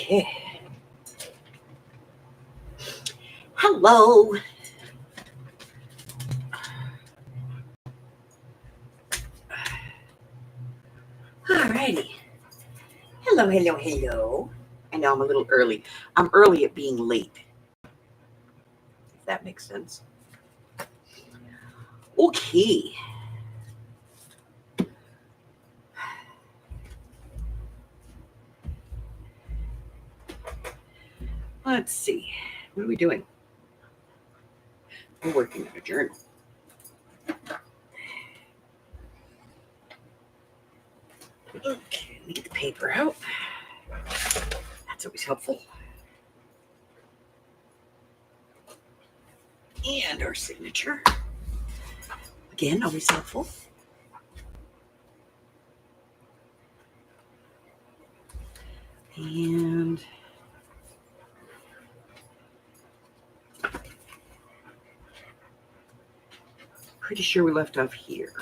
Okay. Hello. Alrighty. Hello, hello, hello. I know I'm a little early. I'm early at being late, if that makes sense. Okay. Let's see. What are we doing? We're working on a journal. Okay, let me get the paper out. That's always helpful. And our signature. Again, always helpful. And pretty sure we left off here.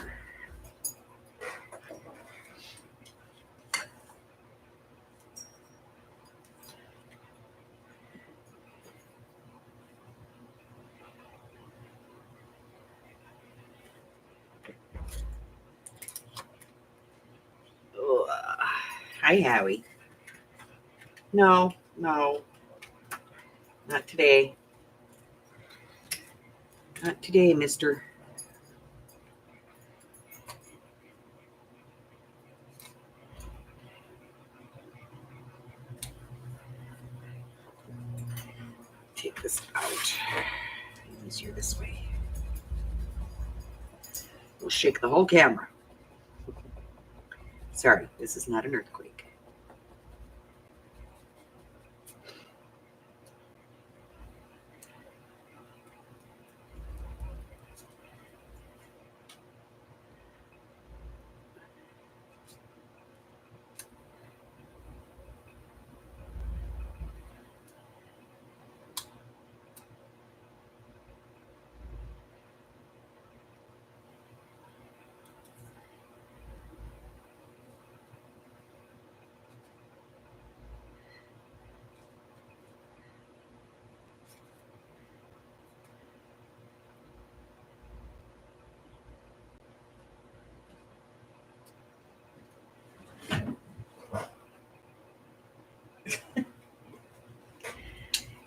Hi, Howie. No, not today. Not today, mister. Take this out. Easier this way. We'll shake the whole camera. Sorry, this is not an earthquake.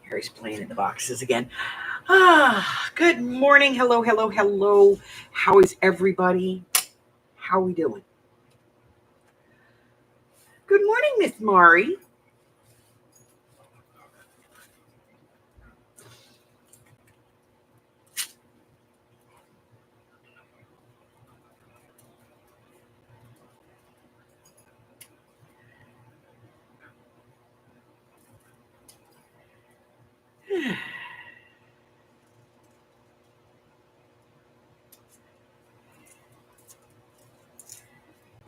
Harry's playing in the boxes again. Good morning. Hello, hello, hello. How is everybody? How are we doing? Good morning, Miss Mari.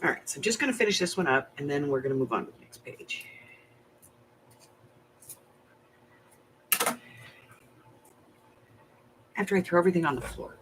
All right, so I'm just going to finish this one up, and then we're going to move on to the next page. After I throw everything on the floor.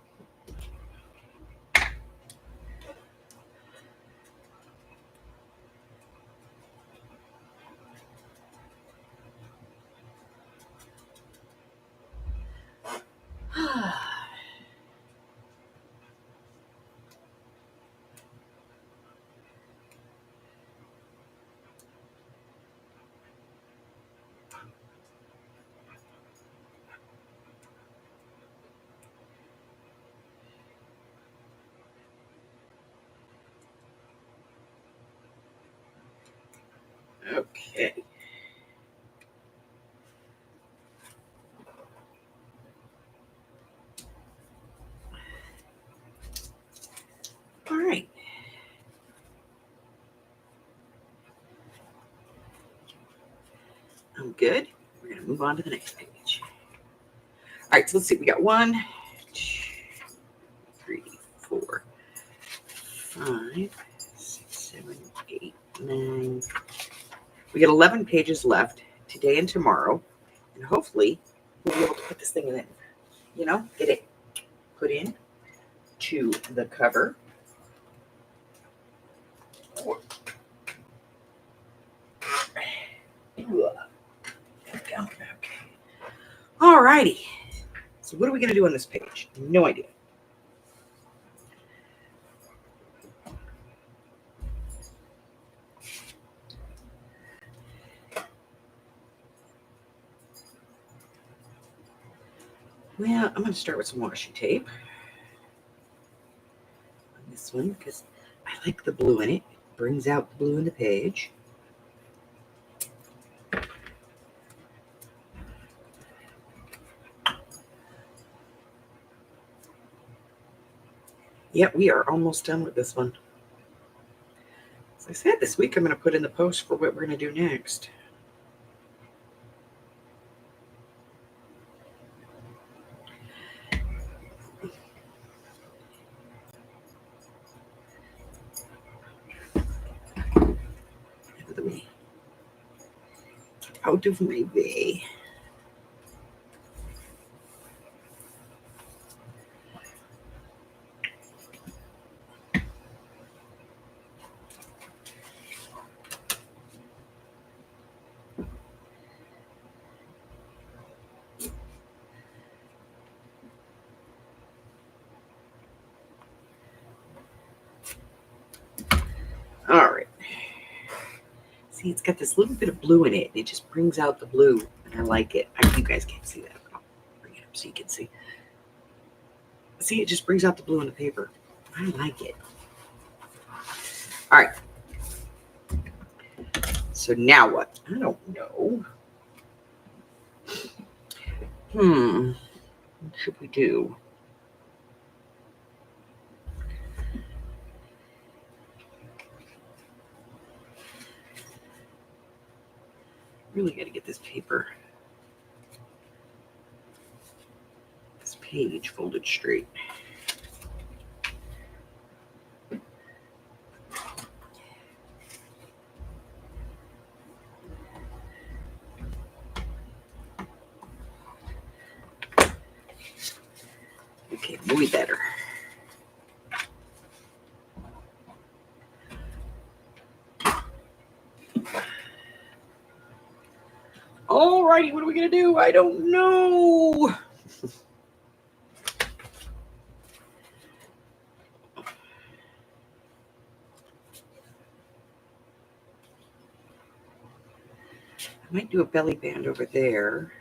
Okay. All right. I'm good. We're going to move on to the next page. All right, so let's see. We got 1, 2, 3, 4, 5, 6, 7, 8, 9. We got 11 pages left today and tomorrow. And hopefully we'll be able to put this thing in, get it put in to the cover. All righty. So what are we going to do on this page? No idea. Well, I'm going to start with some washi tape on this one because I like the blue in it. It brings out the blue in the page. Yep, we are almost done with this one. As I said, this week I'm going to put in the post for what we're going to do next. Out of my way. All right. See, it's got this little bit of blue in it. It just brings out the blue, and I like it. You guys can't see that, but I'll bring it up so you can see. See, it just brings out the blue in the paper. I like it. All right. So now what? I don't know. What should we do? Really got to get this paper, this page folded straight. Okay, muy better. Alrighty, what are we gonna do? I don't know. I might do a belly band over there.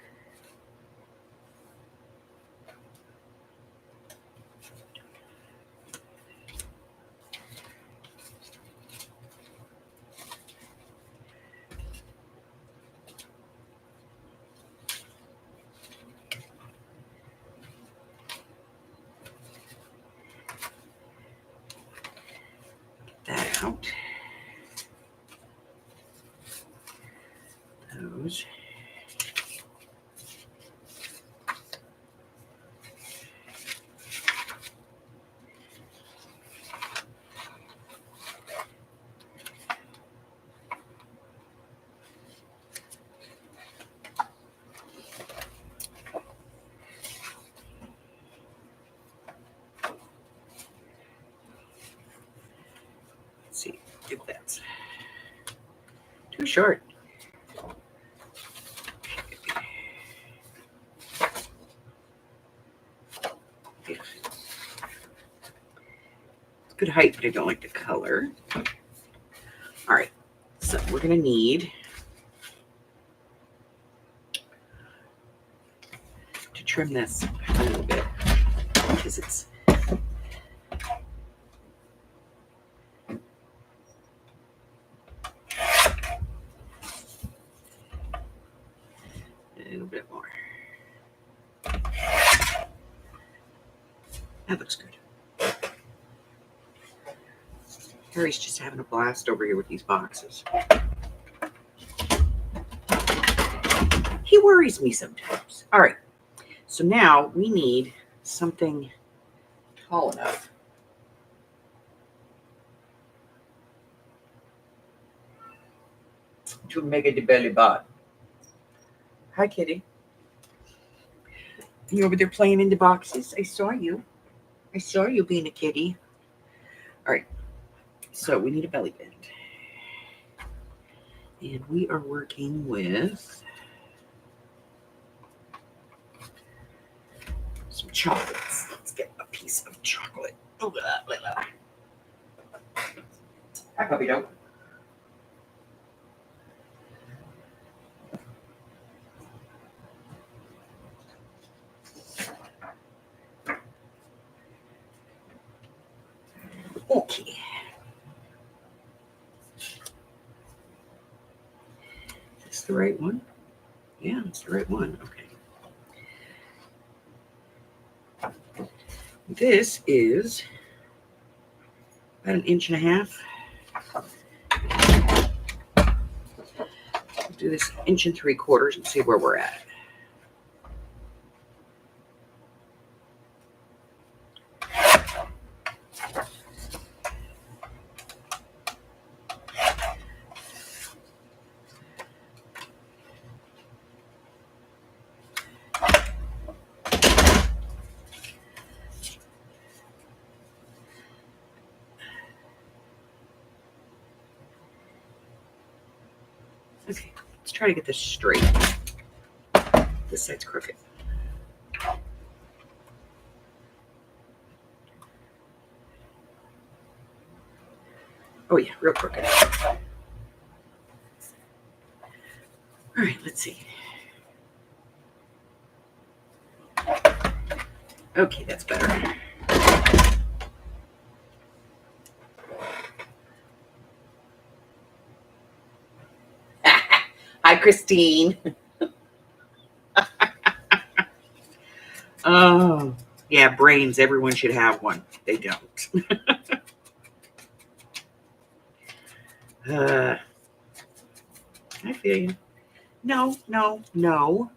That out. Those. Let's see if that's too short. Yeah. It's good height, but I don't like the color. All right, so we're gonna need to trim this a little bit because it's a little bit more. That looks good. Harry's just having a blast over here with these boxes. He worries me sometimes. All right, so now we need something tall enough to make a belly button. Hi, kitty. You over there playing in the boxes? I saw you. I saw you being a kitty. All right, so we need a belly band. And we are working with chocolates. Let's get a piece of chocolate. Hi, puppy dog. Okay. Is this the right one? Yeah, it's the right one. Okay. This is about 1.5 inches. Let's do this 1 3/4 and see where we're at. Okay, let's try to get this straight. This side's crooked. Oh yeah, real crooked. All right, let's see. Okay, that's better. Hi, Christine. Oh, yeah, brains. Everyone should have one. They don't. I feel you. No, no, no.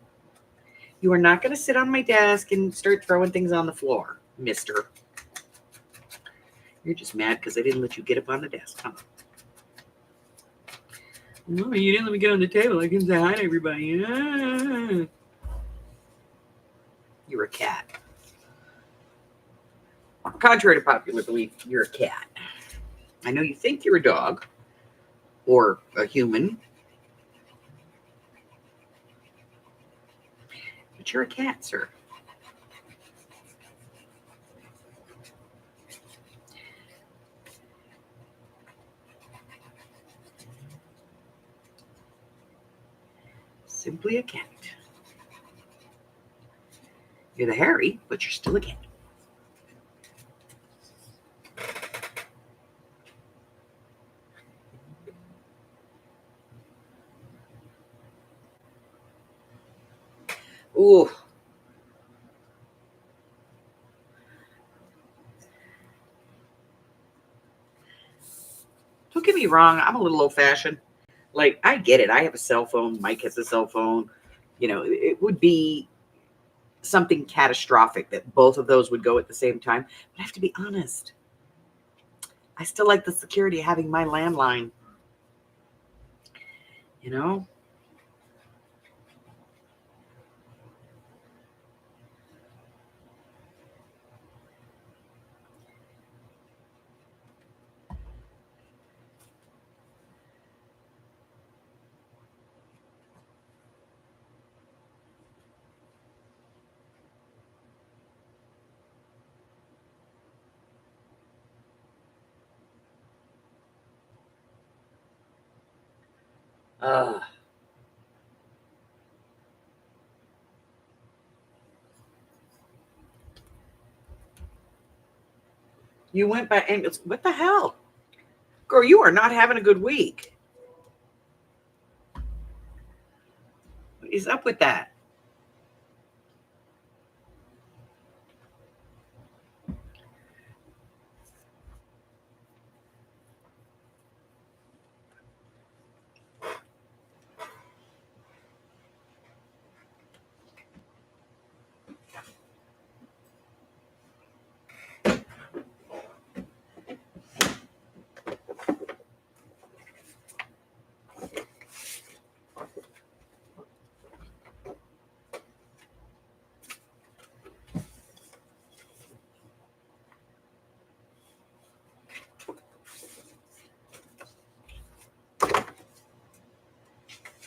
You are not going to sit on my desk and start throwing things on the floor, mister. You're just mad because I didn't let you get up on the desk, huh? No, you didn't let me get on the table. I can say hi to everybody. Ah. You're a cat. Contrary to popular belief, you're a cat. I know you think you're a dog or a human, but you're a cat, sir. Simply a cat. You're the Harry, but you're still a cat. Ooh. Don't get me wrong, I'm a little old-fashioned. Like, I get it. I have a cell phone. Mike has a cell phone. You know, it would be something catastrophic that both of those would go at the same time. But I have to be honest. I still like the security of having my landline. You know? Uh, you went by ambulance. What the hell? Girl, you are not having a good week. What is up with that?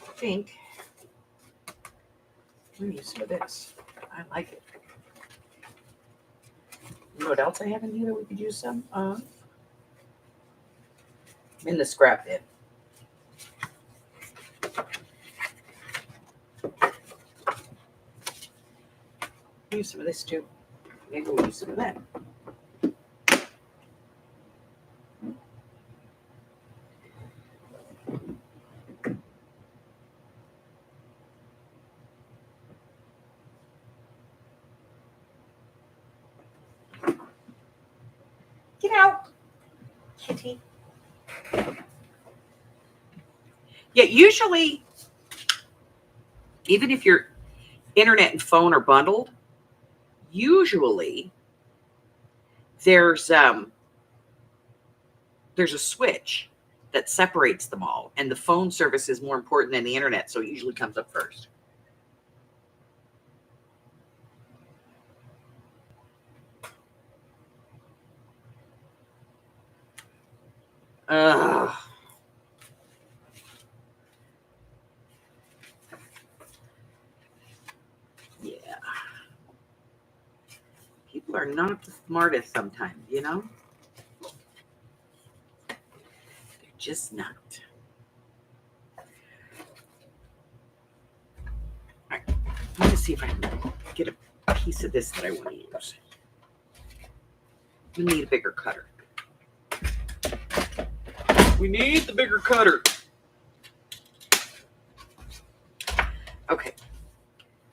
I think I'm going to use some of this. I like it. You know what else I have in here that we could use some of? In the scrap bin. Use some of this too. Maybe we'll use some of that. Get out, kitty. Yeah, usually, even if your internet and phone are bundled, usually there's a switch that separates them all, and the phone service is more important than the internet, so it usually comes up first. Ugh. Yeah. People are not the smartest sometimes, you know? They're just not. All right. I'm going to see if I can get a piece of this that I want to use. We need a bigger cutter. We need the bigger cutter. Okay.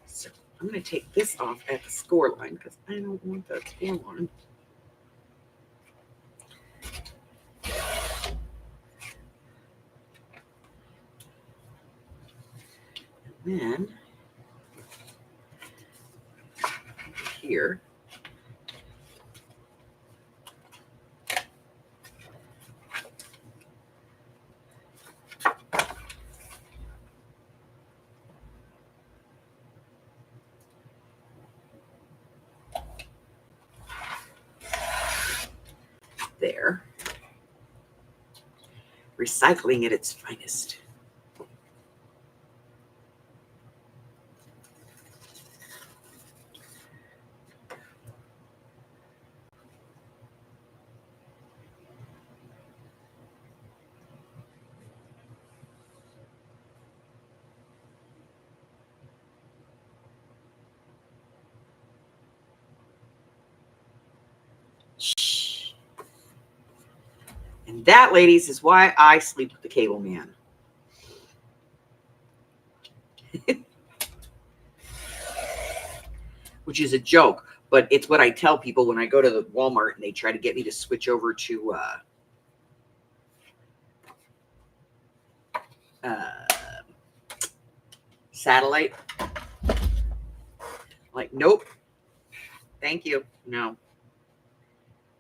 So I'm going to take this off at the score line because I don't want that score line. And then here. There. Recycling at its finest. And that, ladies, is why I sleep with the cable man. Which is a joke, but it's what I tell people when I go to the Walmart and they try to get me to switch over to satellite. Like, nope. Thank you. No.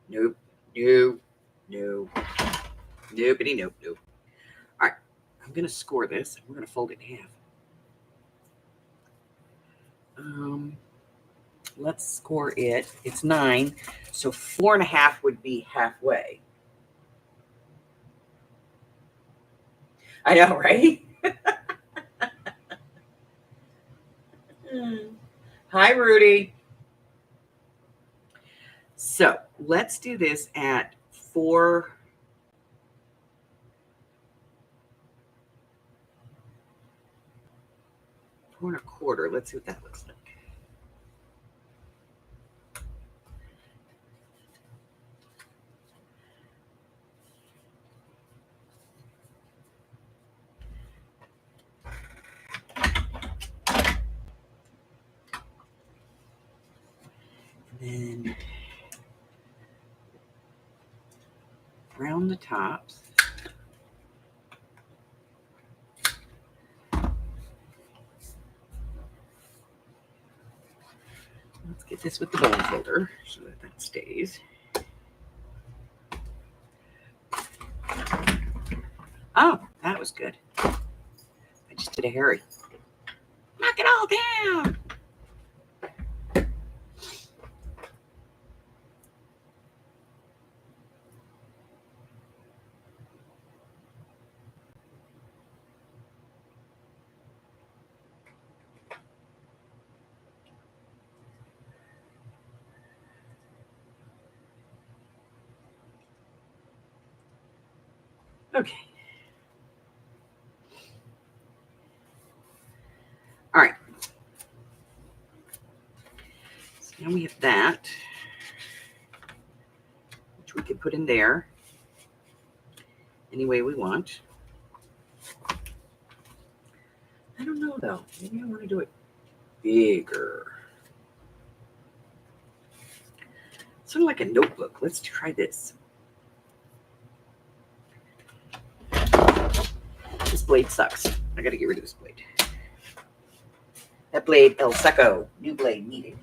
Nope. No. No. Nobody. Nope. Nope. All right. I'm going to score this. We're going to fold it in half. Let's score it. It's 9. So 4.5 would be halfway. I know, right? Hi, Rudy. So let's do this at 4. 4.25. Let's see what that looks like. And then round the tops. Let's get this with the bone folder so that that stays. Oh, that was good. I just did a Harry. Knock it all down. Okay. All right. So now we have that, which we could put in there any way we want. I don't know though. Maybe I want to do it bigger. Sort of like a notebook. Let's try this. This blade sucks. I gotta get rid of this blade. That blade, El Seco, new blade needed.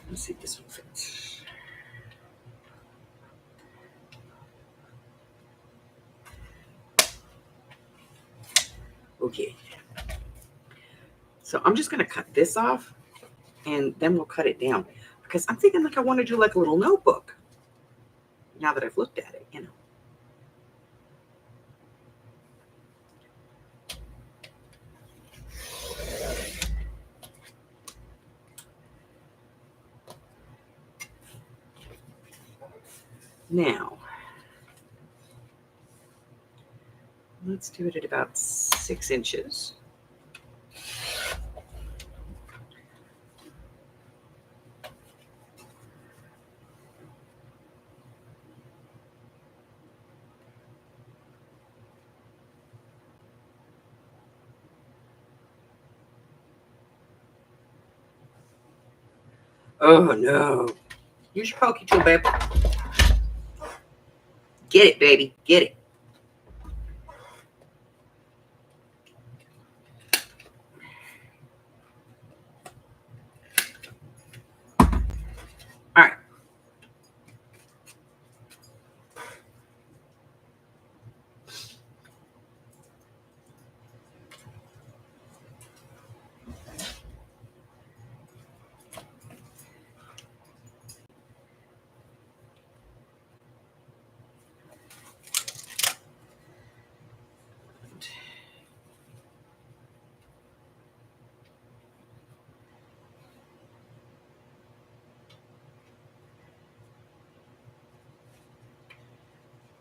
Let's see if this one fits. Okay. So I'm just gonna cut this off and then we'll cut it down. Because I'm thinking like I want to do like a little notebook. Now that I've looked at it, you know. Now, let's do it at about 6 inches. Oh no. Use your pokey tool, babe. Get it, baby. Get it. All right.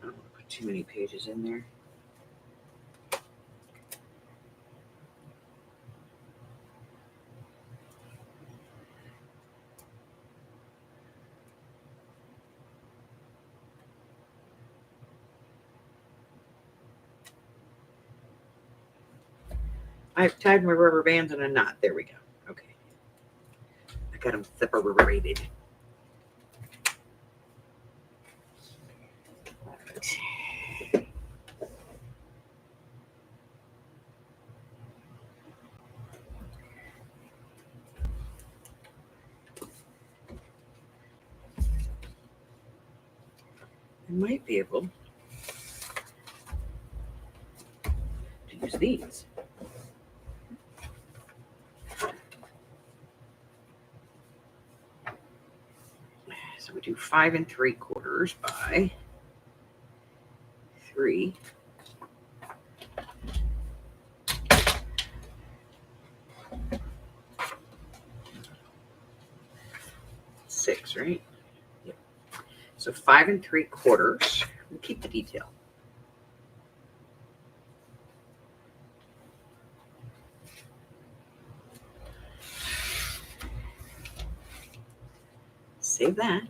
I don't want to put too many pages in there. I've tied my rubber bands in a knot. There we go. Okay. I got them separated. I might be able to use these. So we do 5 3/4 by 3. Six, right? Yep. So 5 3/4. We'll keep the detail. Save that.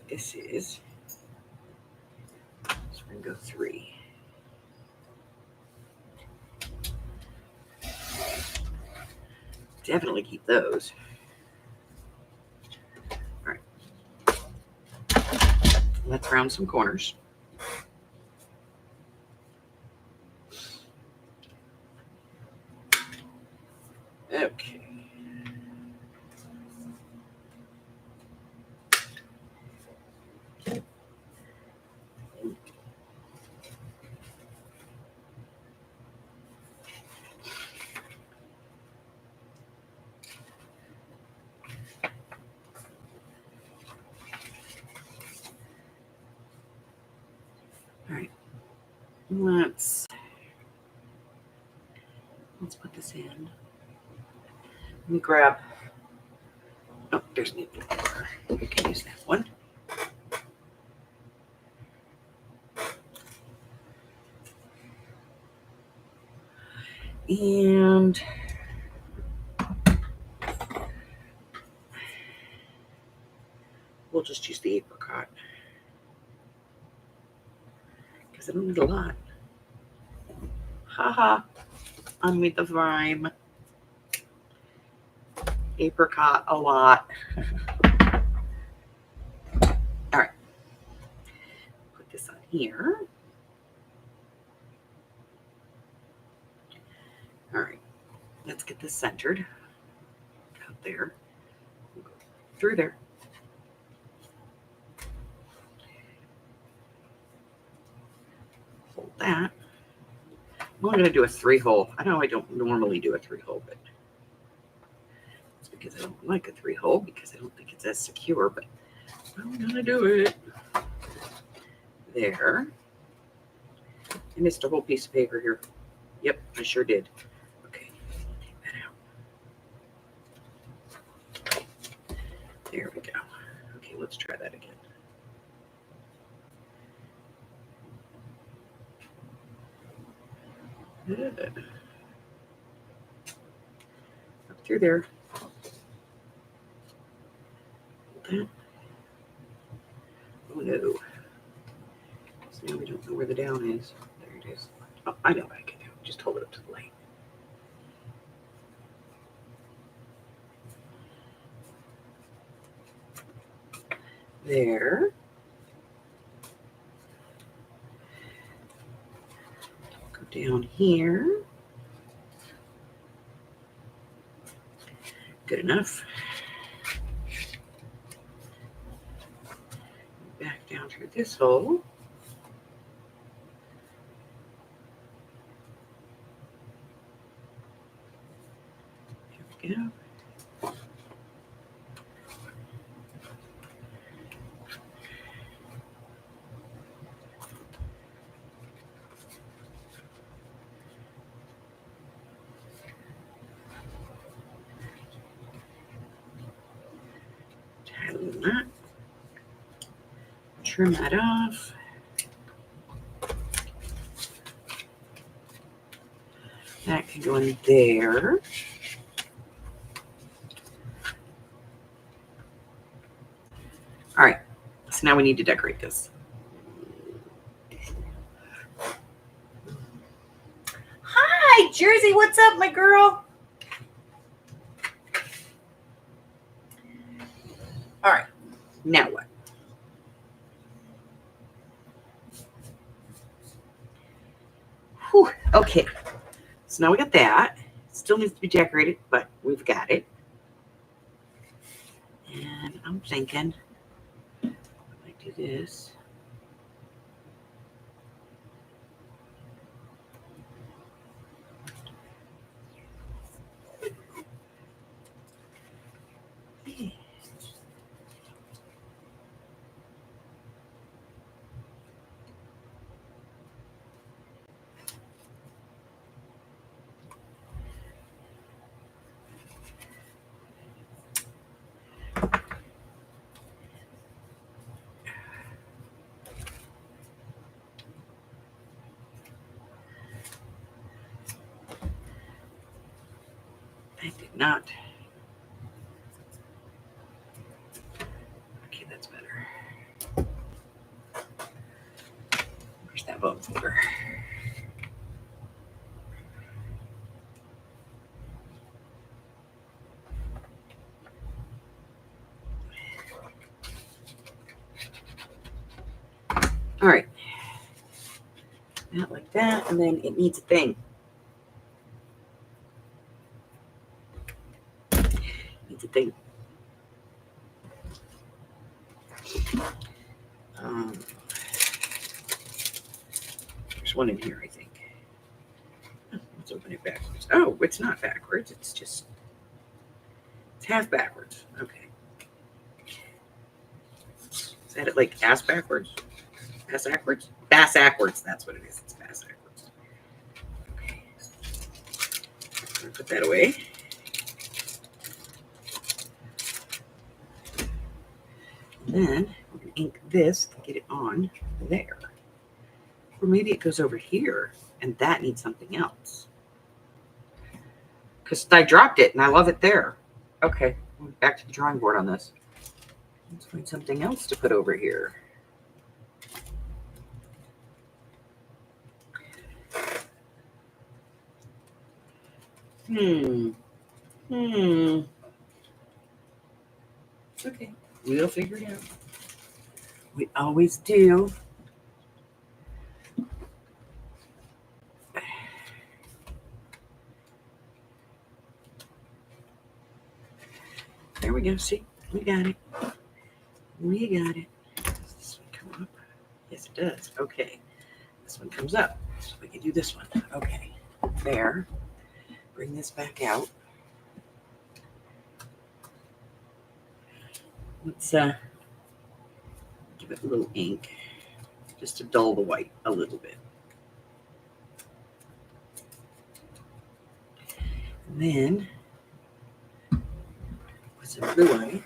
This is, so we're going to go 3. Definitely keep those. All right. Let's round some corners. Okay. let's put this in. Let me grab. Oh, there's new. We can use that one. And we'll just use the apricot because I don't need a lot. Haha, I'm with the rhyme. Apricot a lot. All right, put this on here. All right, let's get this centered out there. We'll go through there. Hold that. I'm only going to do a 3-hole. I know I don't normally do a 3-hole, but it's because I don't like a 3-hole because I don't think it's as secure, but I'm going to do it. There. I missed a whole piece of paper here. Yep, I sure did. Okay, take that out. There we go. Okay, let's try that again. Good. Up through there. That. Oh no. So now we don't know where the down is. There it is. Oh, I know what I can do. Just hold it up to the light. There. Go down here. Good enough. Back down through this hole. There we go. Tighten that. Trim that off. That can go in there. All right, so now we need to decorate this. Hi, Jersey, what's up, my girl? All right, now what? Whew, okay, so now we got that. Still needs to be decorated, but we've got it. And I'm thinking I might do this. I did not. Okay, that's better. Where's that bone folder? All right. Not like that, and then it needs a thing. Needs a thing. There's one in here, I think. Let's open it backwards. Oh, it's not backwards. It's just, it's half backwards. Okay. Is that it like ass backwards? Bass backwards? Bass backwards. That's what it is. It's bass backwards. put that away. And then we're going to ink this to get it on there. Or maybe it goes over here and that needs something else. Because I dropped it and I love it there. Okay, back to the drawing board on this. Let's find something else to put over here. Okay, we'll figure it out. We always do. There we go. See, we got it. We got it. Does this one come up? Yes, it does. Okay. This one comes up. So we can do this one. Okay. There. Bring this back out. Let's give it a little ink just to dull the white a little bit. And then put some blue on it.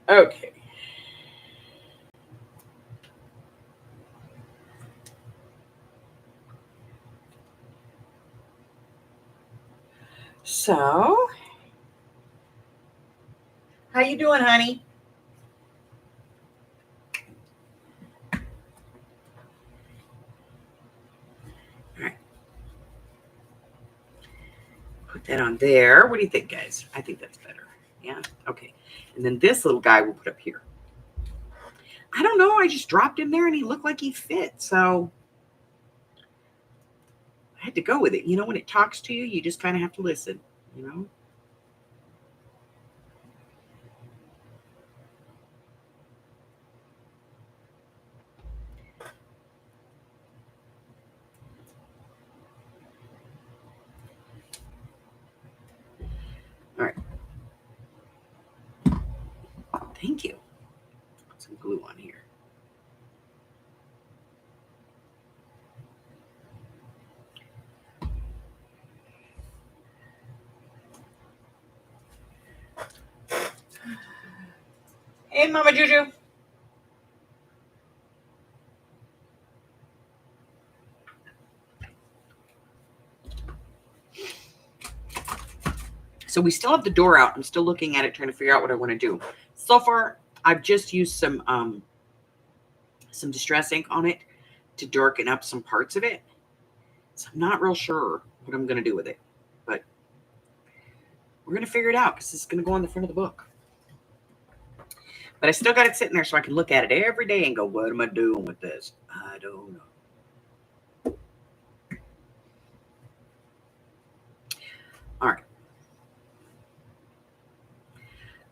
Okay. So, how you doing, honey? All right. Put that on there. What do you think, guys? I think that's better. Yeah? Okay. And then this little guy we'll put up here. I don't know. I just dropped him there and he looked like he fit. So I had to go with it. You know, when it talks to you, you just kind of have to listen, you know? All right. Thank you. Put some glue on here. Hey, Mama Juju. So we still have the door out. I'm still looking at it, trying to figure out what I want to do. So far, I've just used some distress ink on it to darken up some parts of it. So I'm not real sure what I'm going to do with it, but we're going to figure it out because it's going to go on the front of the book. But I still got it sitting there so I can look at it every day and go, what am I doing with this? I don't know. All right.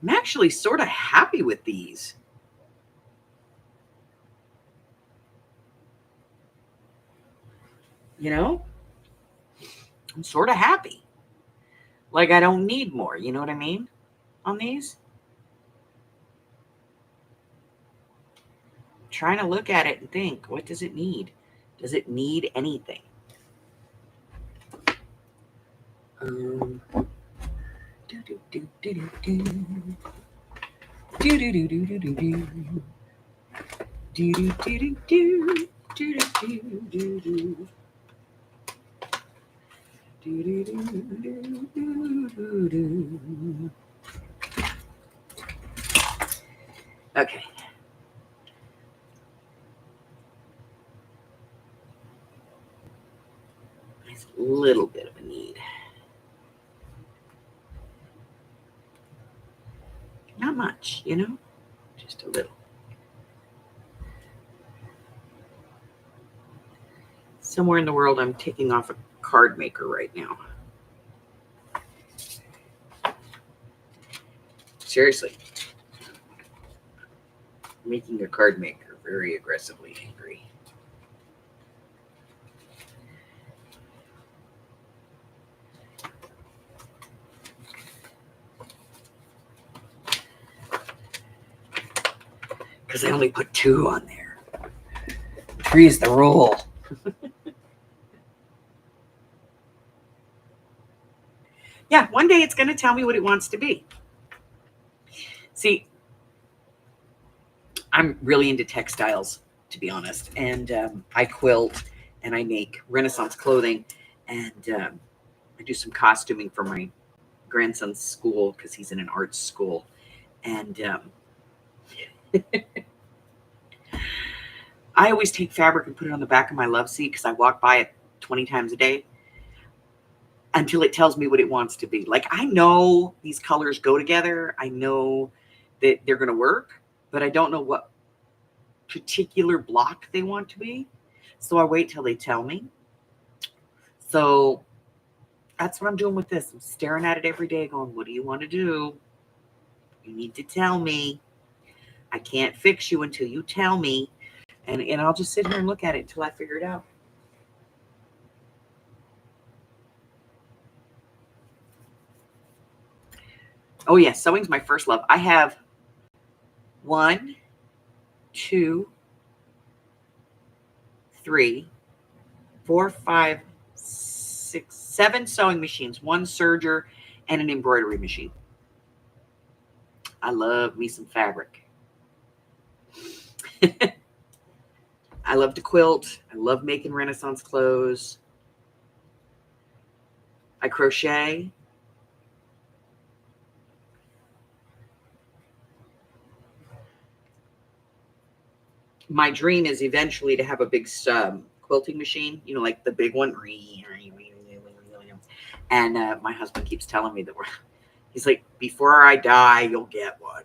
I'm actually sort of happy with these. You know, I'm sort of happy. Like I don't need more. You know what I mean? On these. I'm trying to look at it and think, what does it need? Does it need anything? Do do do do do do. Do do do do do do do. Do do do do do. Do do do do do. Do do do do do do. Okay. There's a little bit of a need. Not much, you know, just a little. Somewhere in the world, I'm taking off a card maker right now. Seriously. Making a card maker very aggressively angry. Because I only put 2 on there. 3 is the rule. one day it's going to tell me what it wants to be. See, I'm really into textiles, to be honest. And I quilt and I make Renaissance clothing. And I do some costuming for my grandson's school because he's in an arts school. And I always take fabric and put it on the back of my love seat because I walk by it 20 times a day until it tells me what it wants to be. Like, I know these colors go together. I know that they're going to work, but I don't know what particular block they want to be. So I wait till they tell me. So that's what I'm doing with this. I'm staring at it every day going, what do you want to do? You need to tell me. I can't fix you until you tell me. And I'll just sit here and look at it until I figure it out. Oh, yeah, sewing's my first love. I have 1, 2, 3, 4, 5, 6, 7 sewing machines, 1 serger, and an embroidery machine. I love me some fabric. I love to quilt. I love making Renaissance clothes. I crochet. My dream is eventually to have a big quilting machine, you know, like the big one. And my husband keeps telling me that he's like, before I die, you'll get one.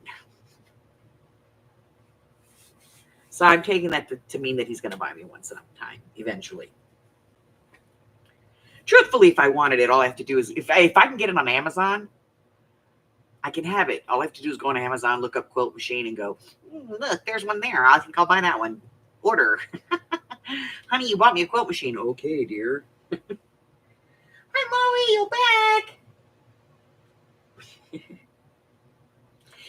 So I'm taking that to mean that he's going to buy me one sometime, eventually. Truthfully, if I wanted it, all I have to do is, if I can get it on Amazon, I can have it. All I have to do is go on Amazon, look up quilt machine, and go, look, there's one there. I think I'll buy that one. Order. Honey, you bought me a quilt machine. Okay, dear. Hi, Molly, you're back.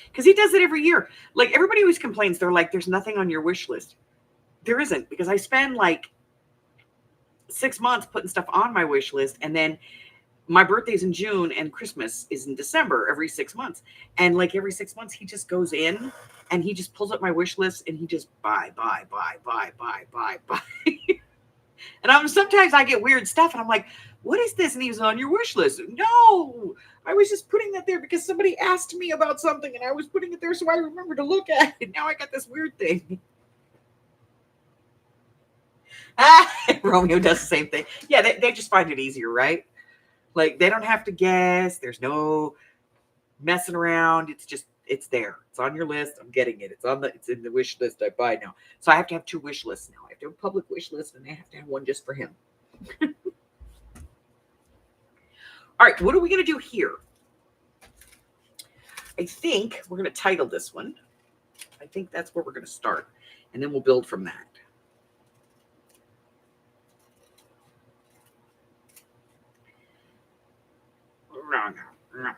Because he does it every year. Like, everybody always complains. They're like, there's nothing on your wish list. There isn't, because I spend like 6 months putting stuff on my wish list, and then my birthday's in June and Christmas is in December every 6 months. And like every 6 months, he just goes in and he just pulls up my wish list and he just buy. And sometimes I get weird stuff and I'm like, what is this? And he was on your wish list. No, I was just putting that there because somebody asked me about something and I was putting it there so I remember to look at it. Now I got this weird thing. Romeo does the same thing. Yeah, they just find it easier, right? Like, they don't have to guess. There's no messing around. It's there. It's on your list. I'm getting it. It's in the wish list I buy now. So I have to have 2 wish lists now. I have to have a public wish list and I have to have one just for him. All right, what are we going to do here? I think we're going to title this one. I think that's where we're going to start. And then we'll build from that. No.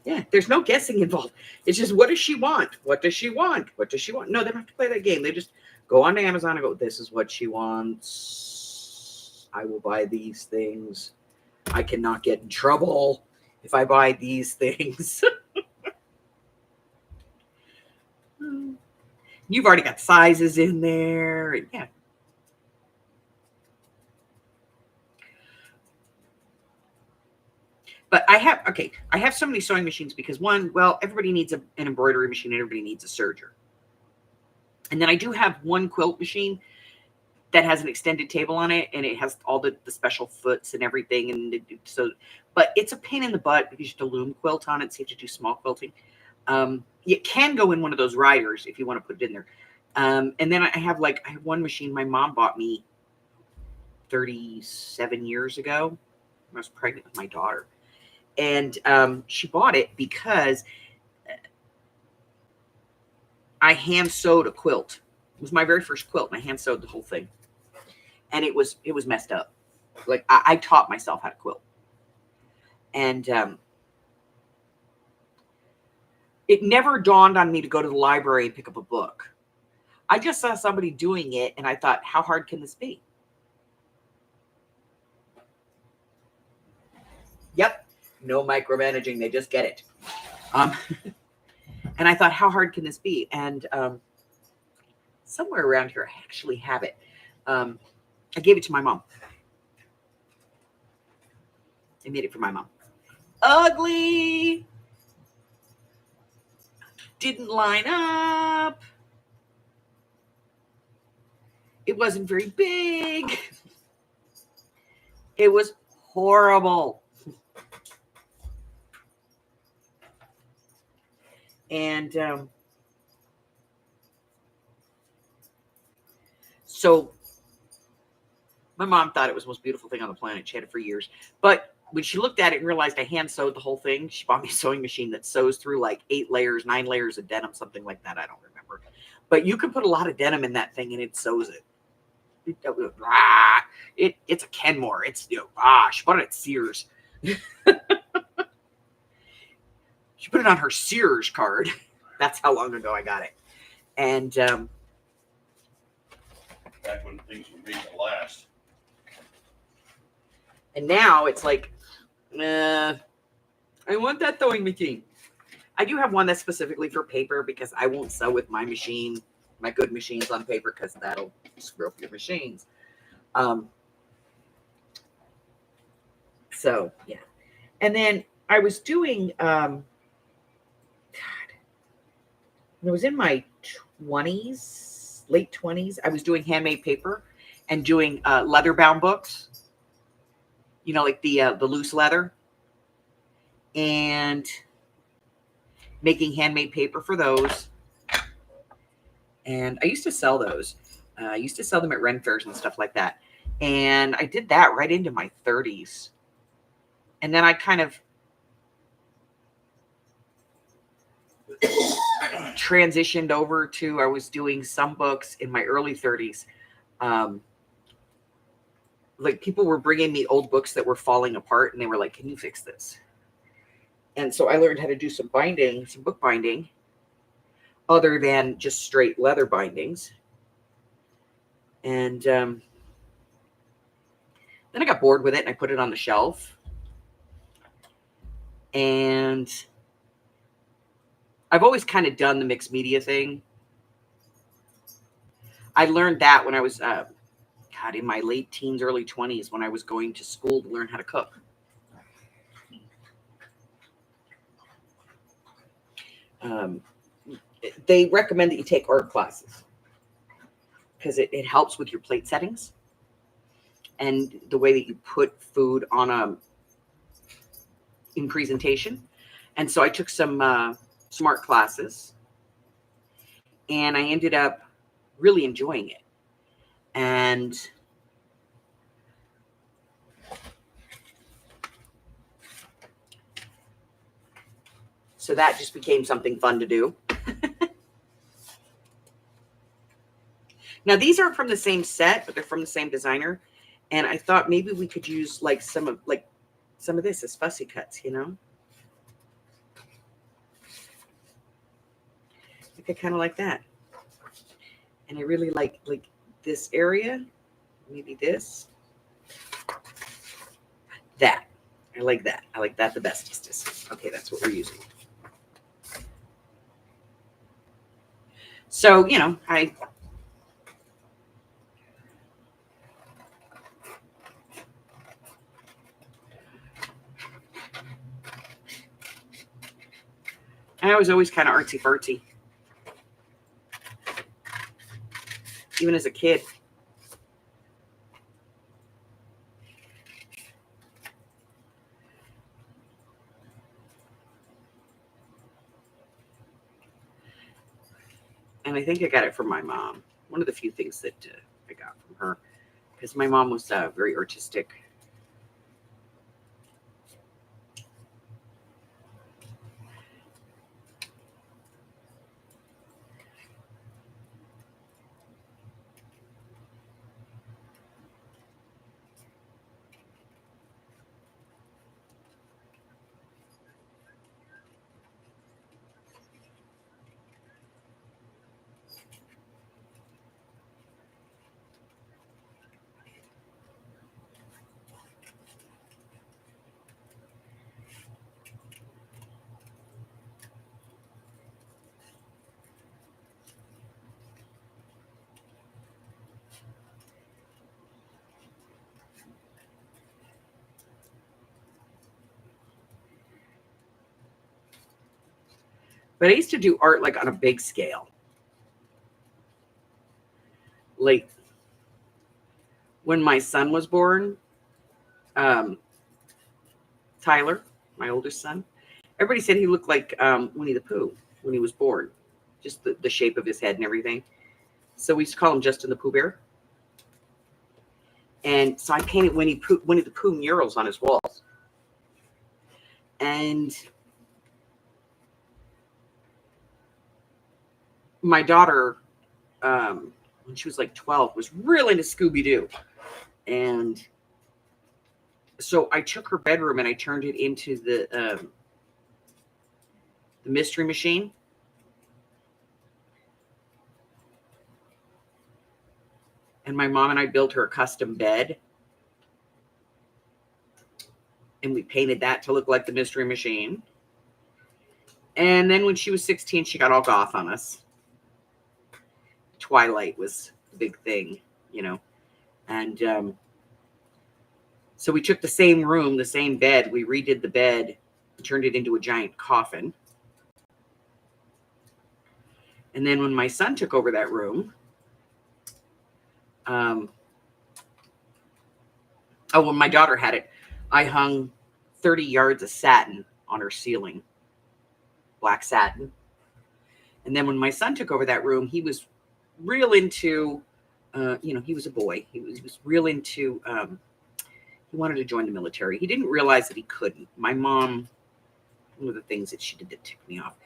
Yeah, there's no guessing involved. It's just, what does she want? What does she want? What does she want? No, they don't have to play that game. They just go on to Amazon and go, this is what she wants. I will buy these things. I cannot get in trouble if I buy these things. You've already got sizes in there. Yeah. But I have so many sewing machines because, one, well, everybody needs an embroidery machine and everybody needs a serger. And then I do have one quilt machine that has an extended table on it, and it has all the special foots and everything. And so, but it's a pain in the butt because you have to loom quilt on it, so you have to do small quilting. It can go in one of those riders if you want to put it in there. And then I have one machine my mom bought me 37 years ago. I was pregnant with my daughter. And she bought it because I hand sewed a quilt. It was my very first quilt, and I hand sewed the whole thing. and it was messed up. Like I taught myself how to quilt, and it never dawned on me to go to the library and pick up a book. I just saw somebody doing it, and I thought, how hard can this be? Yep, no micromanaging. They just get it. And I thought, how hard can this be? And somewhere around here, I actually have it. I gave it to my mom. I made it for my mom. Ugly. Didn't line up. It wasn't very big. It was horrible. And so my mom thought it was the most beautiful thing on the planet. She had it for years. But when she looked at it and realized I hand sewed the whole thing, she bought me a sewing machine that sews through like 8 layers, 9 layers of denim, something like that. I don't remember. But you can put a lot of denim in that thing and it sews it. It's a Kenmore. It's, she bought it at Sears. She put it on her Sears card. That's how long ago I got it. And back when things were made to last. And now it's like, I want that sewing machine. I do have one that's specifically for paper because I won't sew with my machine, my good machines on paper, because that'll screw up your machines. So yeah. And then I was doing, when I was in my 20s, late 20s, I was doing handmade paper and doing leather bound books. You know, like the loose leather, and making handmade paper for those. And I used to sell those. I used to sell them at Ren fairs and stuff like that. And I did that right into my 30s. And then I kind of transitioned over to, I was doing some books in my early 30s. Like people were bringing me old books that were falling apart and they were like, can you fix this? And so I learned how to do some binding, some book binding, other than just straight leather bindings. And then I got bored with it and I put it on the shelf. And I've always kind of done the mixed media thing. I learned that when I was, in my late teens, early 20s, when I was going to school to learn how to cook. They recommend that you take art classes because it helps with your plate settings and the way that you put food on in presentation. And so I took some smart classes and I ended up really enjoying it. And so that just became something fun to do. Now, these aren't from the same set, but they're from the same designer. And I thought maybe we could use like some of this as fussy cuts, you know? I kind of like that. And I really like this area, maybe this, that. I like that. I like that the bestest. Okay, that's what we're using. So, you know, I was always kind of artsy fartsy. Even as a kid. And I think I got it from my mom. One of the few things that I got from her. Because my mom was very artistic. But I used to do art like on a big scale. Like when my son was born, Tyler, my oldest son, everybody said he looked like Winnie the Pooh when he was born. Just the shape of his head and everything. So we used to call him Justin the Pooh Bear. And so I painted Winnie the Pooh murals on his walls. And my daughter, when she was like 12, was really into Scooby-Doo. And so I took her bedroom and I turned it into the Mystery Machine. And my mom and I built her a custom bed. And we painted that to look like the Mystery Machine. And then when she was 16, she got all goth on us. Twilight was the big thing, you know. And so we took the same room, the same bed. We redid the bed and turned it into a giant coffin. And then when my son took over that room, when my daughter had it, I hung 30 yards of satin on her ceiling, black satin. And then when my son took over that room, he was real into, he was a boy. He was real into, he wanted to join the military. He didn't realize that he couldn't. My mom, one of the things that she did that ticked me off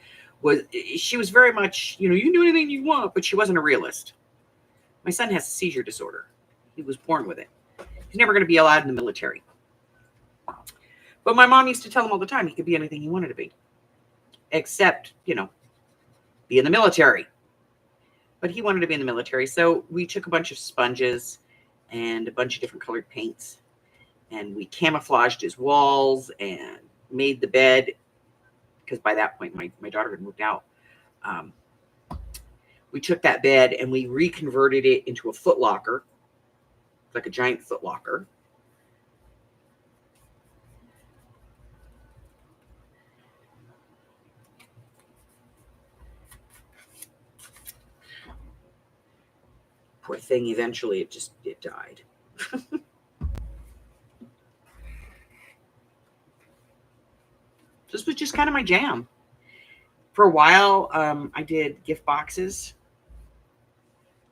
was she was very much, you can do anything you want, but she wasn't a realist. My son has a seizure disorder. He was born with it. He's never going to be allowed in the military. But my mom used to tell him all the time he could be anything he wanted to be. Except, be in the military. But he wanted to be in the military. So we took a bunch of sponges and a bunch of different colored paints. And we camouflaged his walls and made the bed. Because by that point, my daughter had moved out. We took that bed and we reconverted it into a footlocker. Like a giant footlocker. Poor thing, eventually it died. This was just kind of my jam. For a while, I did gift boxes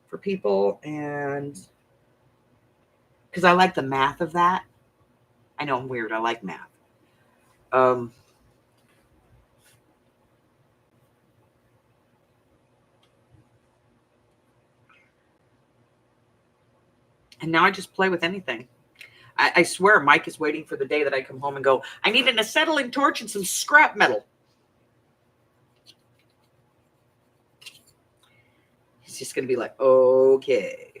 for people, and because I like the math of that. I know I'm weird. I like math. And now I just play with anything. I swear Mike is waiting for the day that I come home and go, I need an acetylene torch and some scrap metal. He's just going to be like, okay.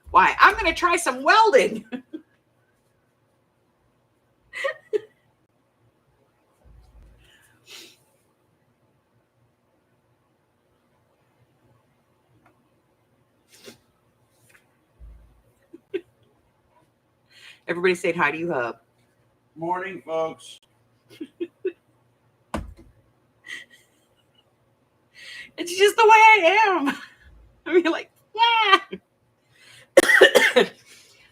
Why? I'm going to try some welding. Everybody say hi to you, Hub. Morning, folks. It's just the way I am. I mean, like, yeah.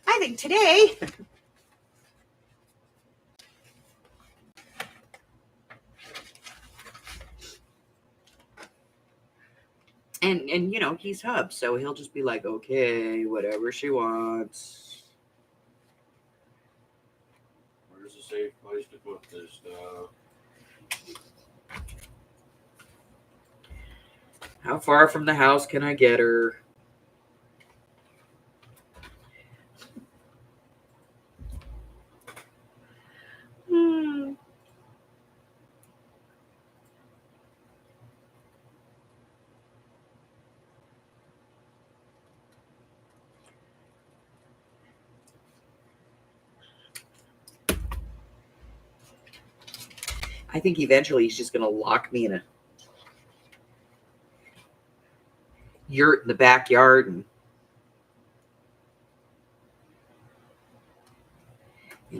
I think today. And he's Hub, so he'll just be like, okay, whatever she wants. Where's a safe place to put this stuff? How far from the house can I get her? I think eventually he's just going to lock me in a yurt in the backyard and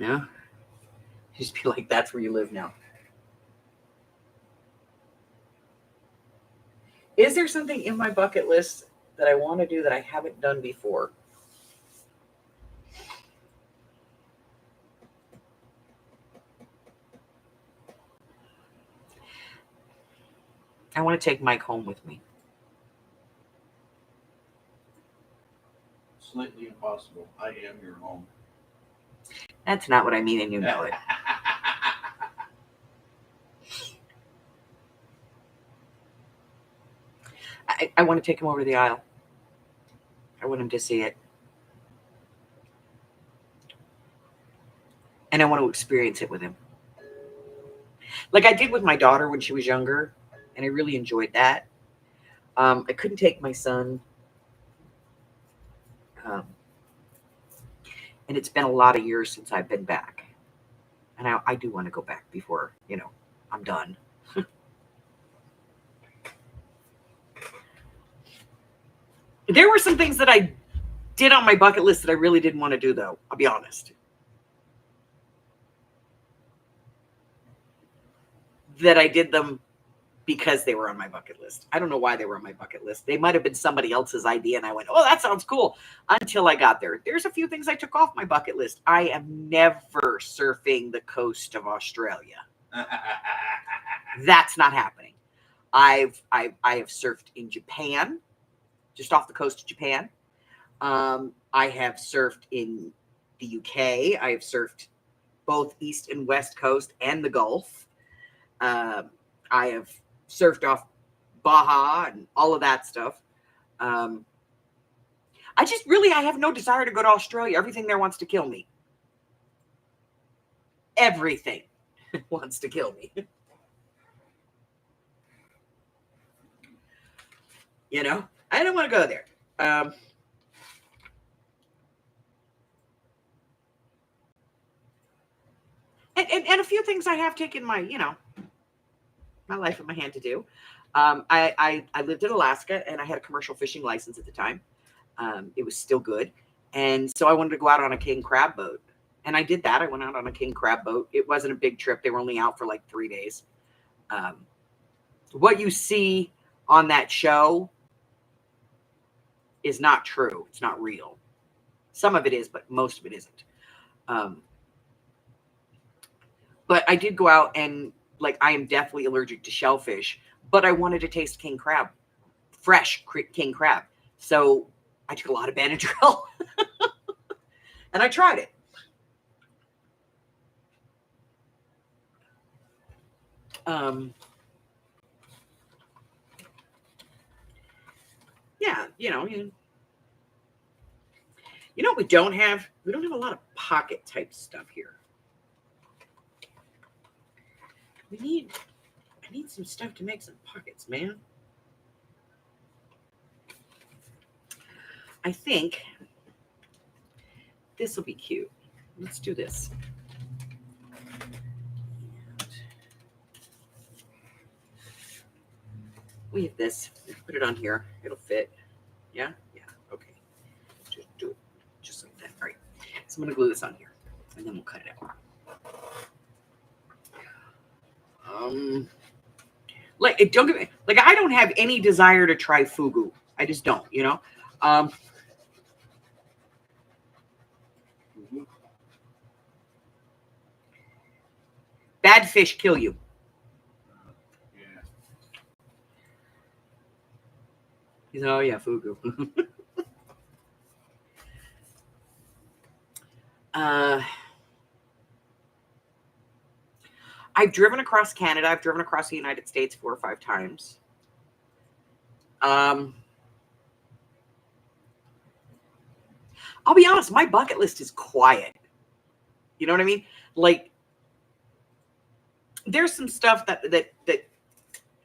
know, just be like, that's where you live now. Is there something in my bucket list that I want to do that I haven't done before? I want to take Mike home with me. Slightly impossible. I am your home. That's not what I mean, and you know it. I want to take him over the aisle. I want him to see it. And I want to experience it with him. Like I did with my daughter when she was younger, and I really enjoyed that. I couldn't take my son. And it's been a lot of years since I've been back. And I do want to go back before, I'm done. There were some things that I did on my bucket list that I really didn't want to do, though. I'll be honest. That I did them because they were on my bucket list. I don't know why they were on my bucket list. They might have been somebody else's idea, and I went, oh, that sounds cool, until I got there. There's a few things I took off my bucket list. I am never surfing the coast of Australia. That's not happening. I have surfed in Japan, just off the coast of Japan. I have surfed in the UK. I have surfed both East and West Coast and the Gulf. I have surfed off Baja and all of that stuff. I have no desire to go to Australia. Everything there wants to kill me. Everything wants to kill me. I don't want to go there. And a few things I have taken my life in my hand to do. I lived in Alaska, and I had a commercial fishing license at the time. It was still good. And so I wanted to go out on a king crab boat. And I did that. I went out on a king crab boat. It wasn't a big trip. They were only out for like 3 days. What you see on that show is not true. It's not real. Some of it is, but most of it isn't. But I did go out and, I am deathly allergic to shellfish, but I wanted to taste king crab, fresh king crab. So I took a lot of Benadryl and I tried it. Yeah, what we don't have? We don't have a lot of pocket type stuff here. I need some stuff to make some pockets, man. I think this will be cute. Let's do this. We have this. Put it on here. It'll fit. Yeah? Yeah. Okay. Just do it. Just like that. All right. So I'm going to glue this on here, and then we'll cut it out. Don't get me, I don't have any desire to try fugu. I just don't, Bad fish kill you. Yeah. Oh yeah, fugu. I've driven across Canada. I've driven across the United States 4 or 5 times. I'll be honest, my bucket list is quiet. You know what I mean? There's some stuff that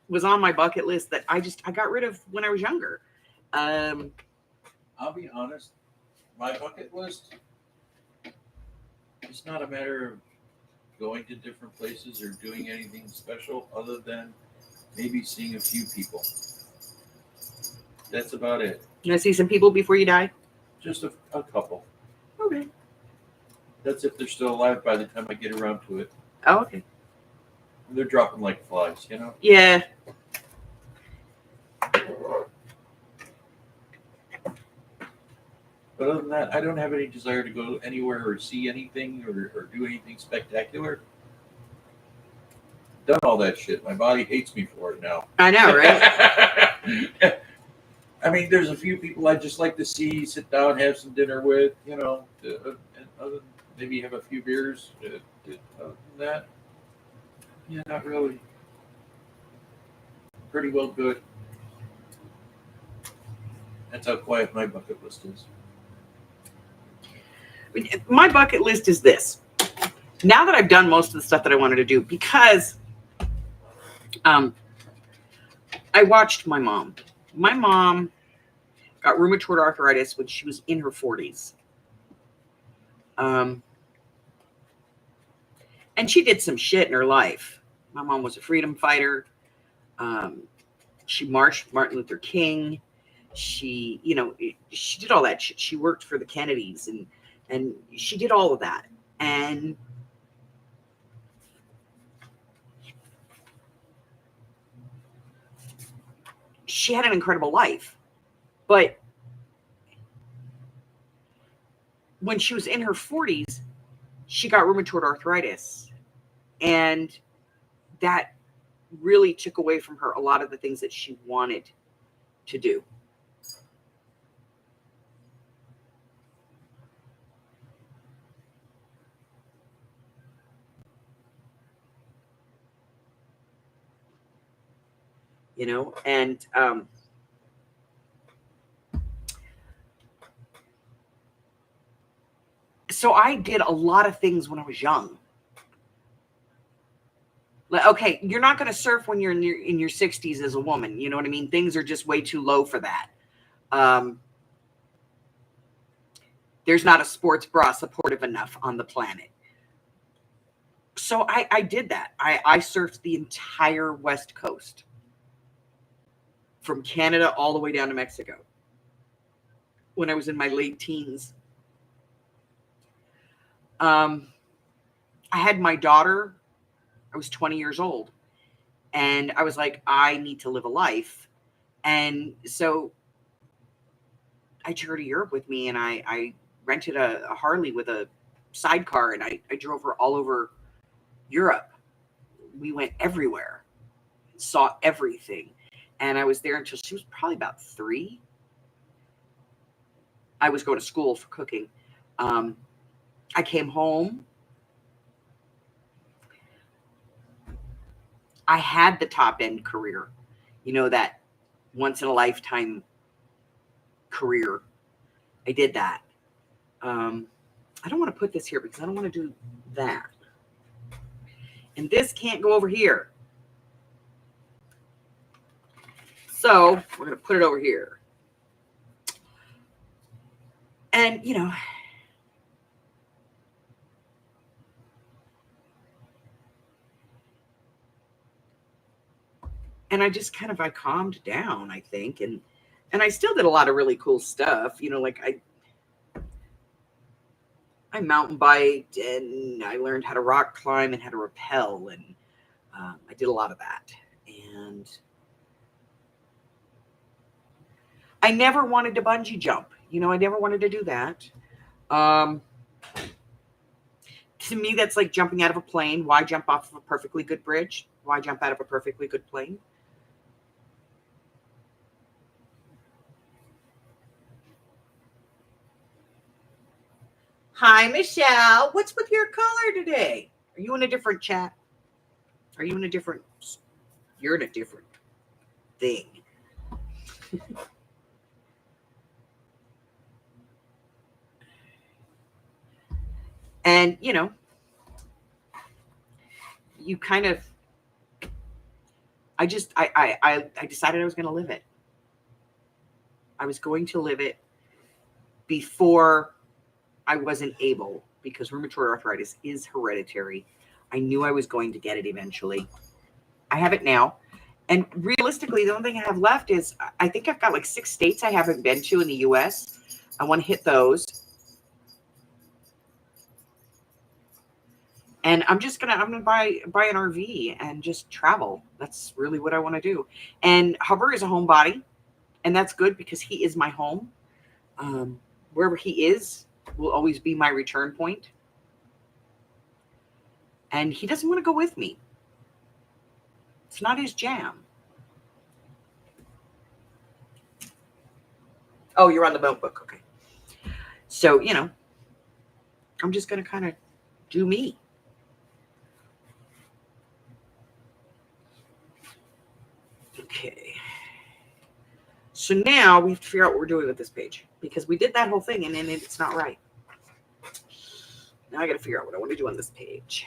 was on my bucket list that I got rid of when I was younger. I'll be honest, my bucket list, it's not a matter of going to different places or doing anything special other than maybe seeing a few people. That's about it. You want to see some people before you die? Just a couple. Okay. That's if they're still alive by the time I get around to it. Oh, okay. They're dropping like flies, you know? Yeah. But other than that, I don't have any desire to go anywhere or see anything or do anything spectacular. Done all that shit. My body hates me for it now. I know, right? I mean, there's a few people I'd just like to see, sit down, have some dinner with, you know, and other, maybe have a few beers. Other than that, yeah, not really. Pretty well good. That's how quiet my bucket list is. My bucket list is this. Now that I've done most of the stuff that I wanted to do, because I watched my mom. My mom got rheumatoid arthritis when she was in her 40s. And she did some shit in her life. My mom was a freedom fighter. She marched Martin Luther King. She, you know, she did all that shit. She worked for the Kennedys and she did all of that. And she had an incredible life. But when she was in her 40s, she got rheumatoid arthritis. And that really took away from her a lot of the things that she wanted to do. You know, and so I did a lot of things when I was young. Like, okay, you're not going to surf when you're in your 60s as a woman. You know what I mean? Things are just way too low for that. There's not a sports bra supportive enough on the planet. So I did that. I surfed the entire West Coast. From Canada all the way down to Mexico. When I was in my late teens. I had my daughter. I was 20 years old. And I was like, I need to live a life. And so I took her to Europe with me, and I rented a Harley with a sidecar, and I drove her all over Europe. We went everywhere, saw everything. And I was there until she was probably about 3. I was going to school for cooking. I came home. I had the top end career, you know, that once in a lifetime career. I did that. I don't want to put this here because I don't want to do that. And this can't go over here. So we're going to put it over here. And, you know, and I just kind of, I calmed down, I think. And I still did a lot of really cool stuff. You know, like I mountain biked, and I learned how to rock climb and how to rappel. And I did a lot of that. And I never wanted to bungee jump. You know, I never wanted to do that. To me, that's like jumping out of a plane. Why jump off of a perfectly good bridge? Why jump out of a perfectly good plane? Hi, Michelle. What's with your color today? Are you in a different chat? Are you in a different... You're in a different thing. And, you know, you kind of, I decided I was going to live it. I was going to live it before I wasn't able, because rheumatoid arthritis is hereditary. I knew I was going to get it eventually. I have it now. And realistically, the only thing I have left is, I think I've got like 6 states I haven't been to in the US. I want to hit those. And I'm gonna buy an RV and just travel. That's really what I want to do. And Hubbard is a homebody, and that's good because he is my home. Wherever he is will always be my return point. And he doesn't want to go with me. It's not his jam. Oh, you're on the notebook. Okay. So, I'm just going to kind of do me. Okay. So now we have to figure out what we're doing with this page because we did that whole thing and then it's not right. Now I got to figure out what I want to do on this page.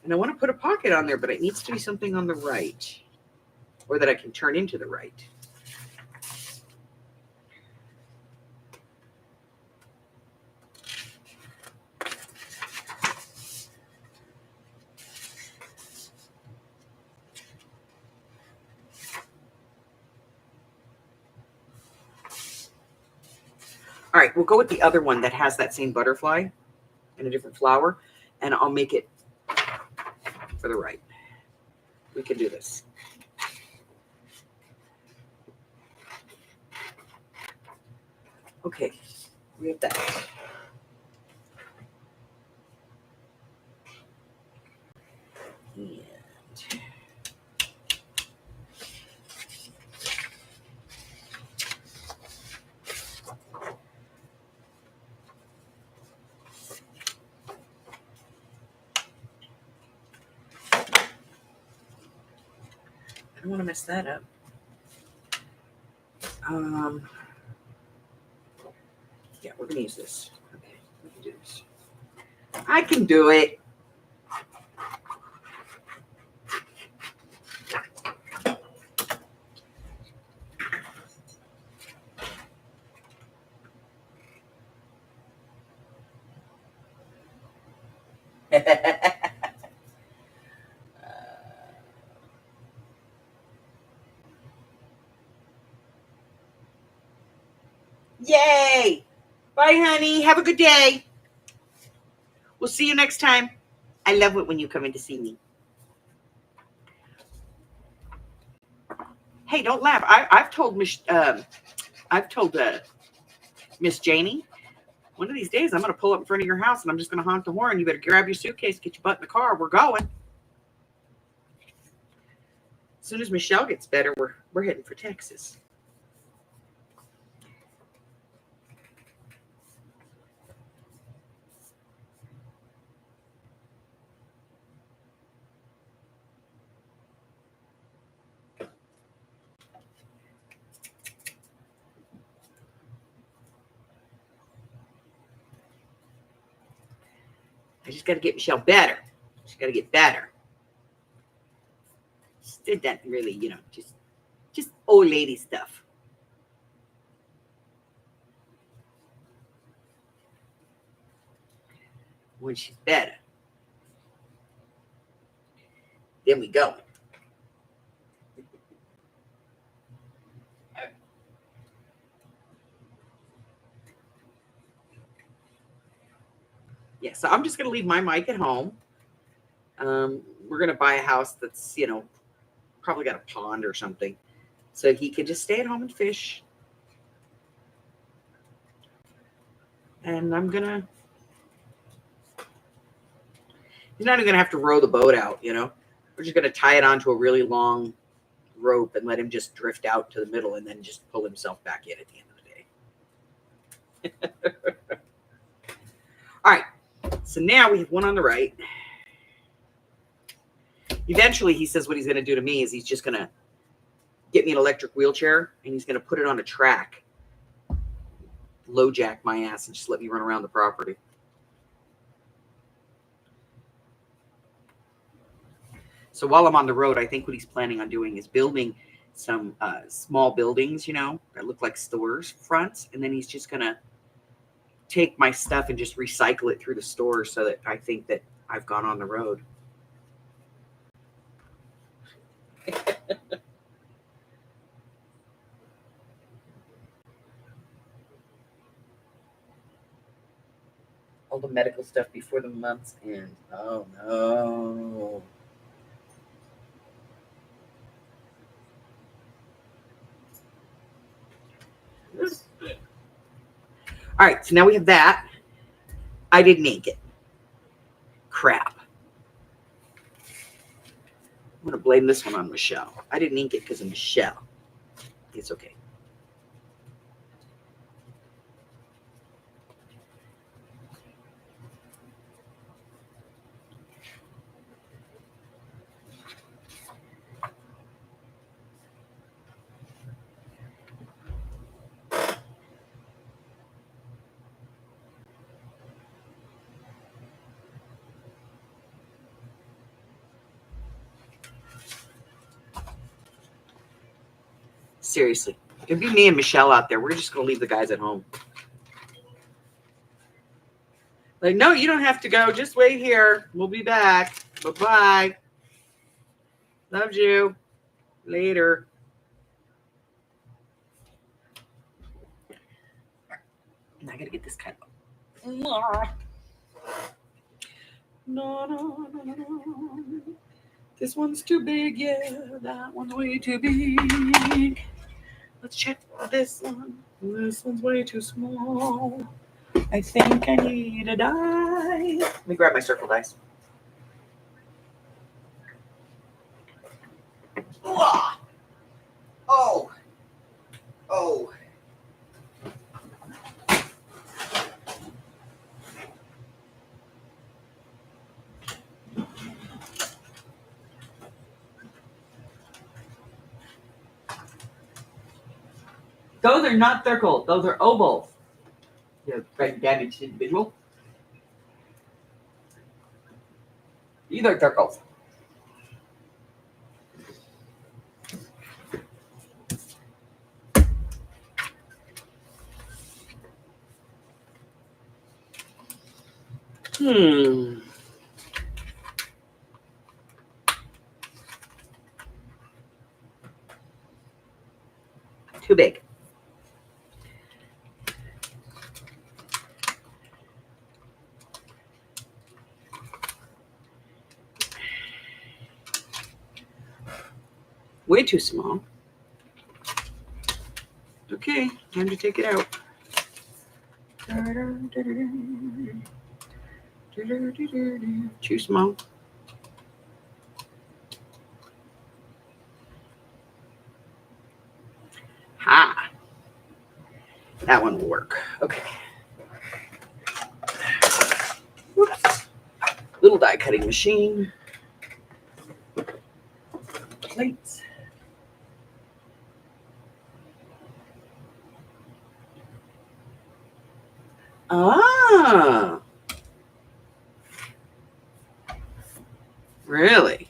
And I want to put a pocket on there, but it needs to be something on the right or that I can turn into the right. All right, we'll go with the other one that has that same butterfly and a different flower, and I'll make it for the right. We can do this. Okay, we have that. And I don't want to mess that up. Yeah, we're gonna use this. Okay, we can do this. I can do it. Yay! Bye, honey. Have a good day. We'll see you next time. I love it when you come in to see me. Hey, don't laugh. I've told Miss Janie, one of these days I'm going to pull up in front of your house and I'm just going to honk the horn. You better grab your suitcase, get your butt in the car. We're going. As soon as Michelle gets better, we're heading for Texas. I just got to get Michelle better. She's got to get better. She did that really, just old lady stuff. When she's better, then we go. Yeah, so I'm just going to leave my mic at home. We're going to buy a house that's, probably got a pond or something. So he could just stay at home and fish. And he's not even going to have to row the boat out, We're just going to tie it onto a really long rope and let him just drift out to the middle and then just pull himself back in at the end of the day. All right. So now we have one on the right. Eventually, he says what he's going to do to me is he's just going to get me an electric wheelchair and he's going to put it on a track, low jack my ass, and just let me run around the property. So while I'm on the road, I think what he's planning on doing is building some small buildings, that look like stores fronts, and then he's just going to take my stuff and just recycle it through the stores so that I think that I've gone on the road. all the medical stuff before the month's end. Oh no. All right, so now we have that. I didn't ink it. Crap. I'm going to blame this one on Michelle. I didn't ink it because of Michelle. It's okay. Seriously. It'd be me and Michelle out there. We're just going to leave the guys at home. Like, no, you don't have to go. Just wait here. We'll be back. Bye-bye. Love you. Later. And I got to get this cut off. No. This one's too big, yeah. That one's way too big. Let's check this one. This one's way too small. I think I need a die. Let me grab my circle dice. Oh. Those are not circles. Those are ovals. You brain damaged individual. These are circles. Too big. Way too small. Okay, time to take it out. Too small. Ha! That one will work. Okay. Whoops. Little die cutting machine. Plates. Ah. Really?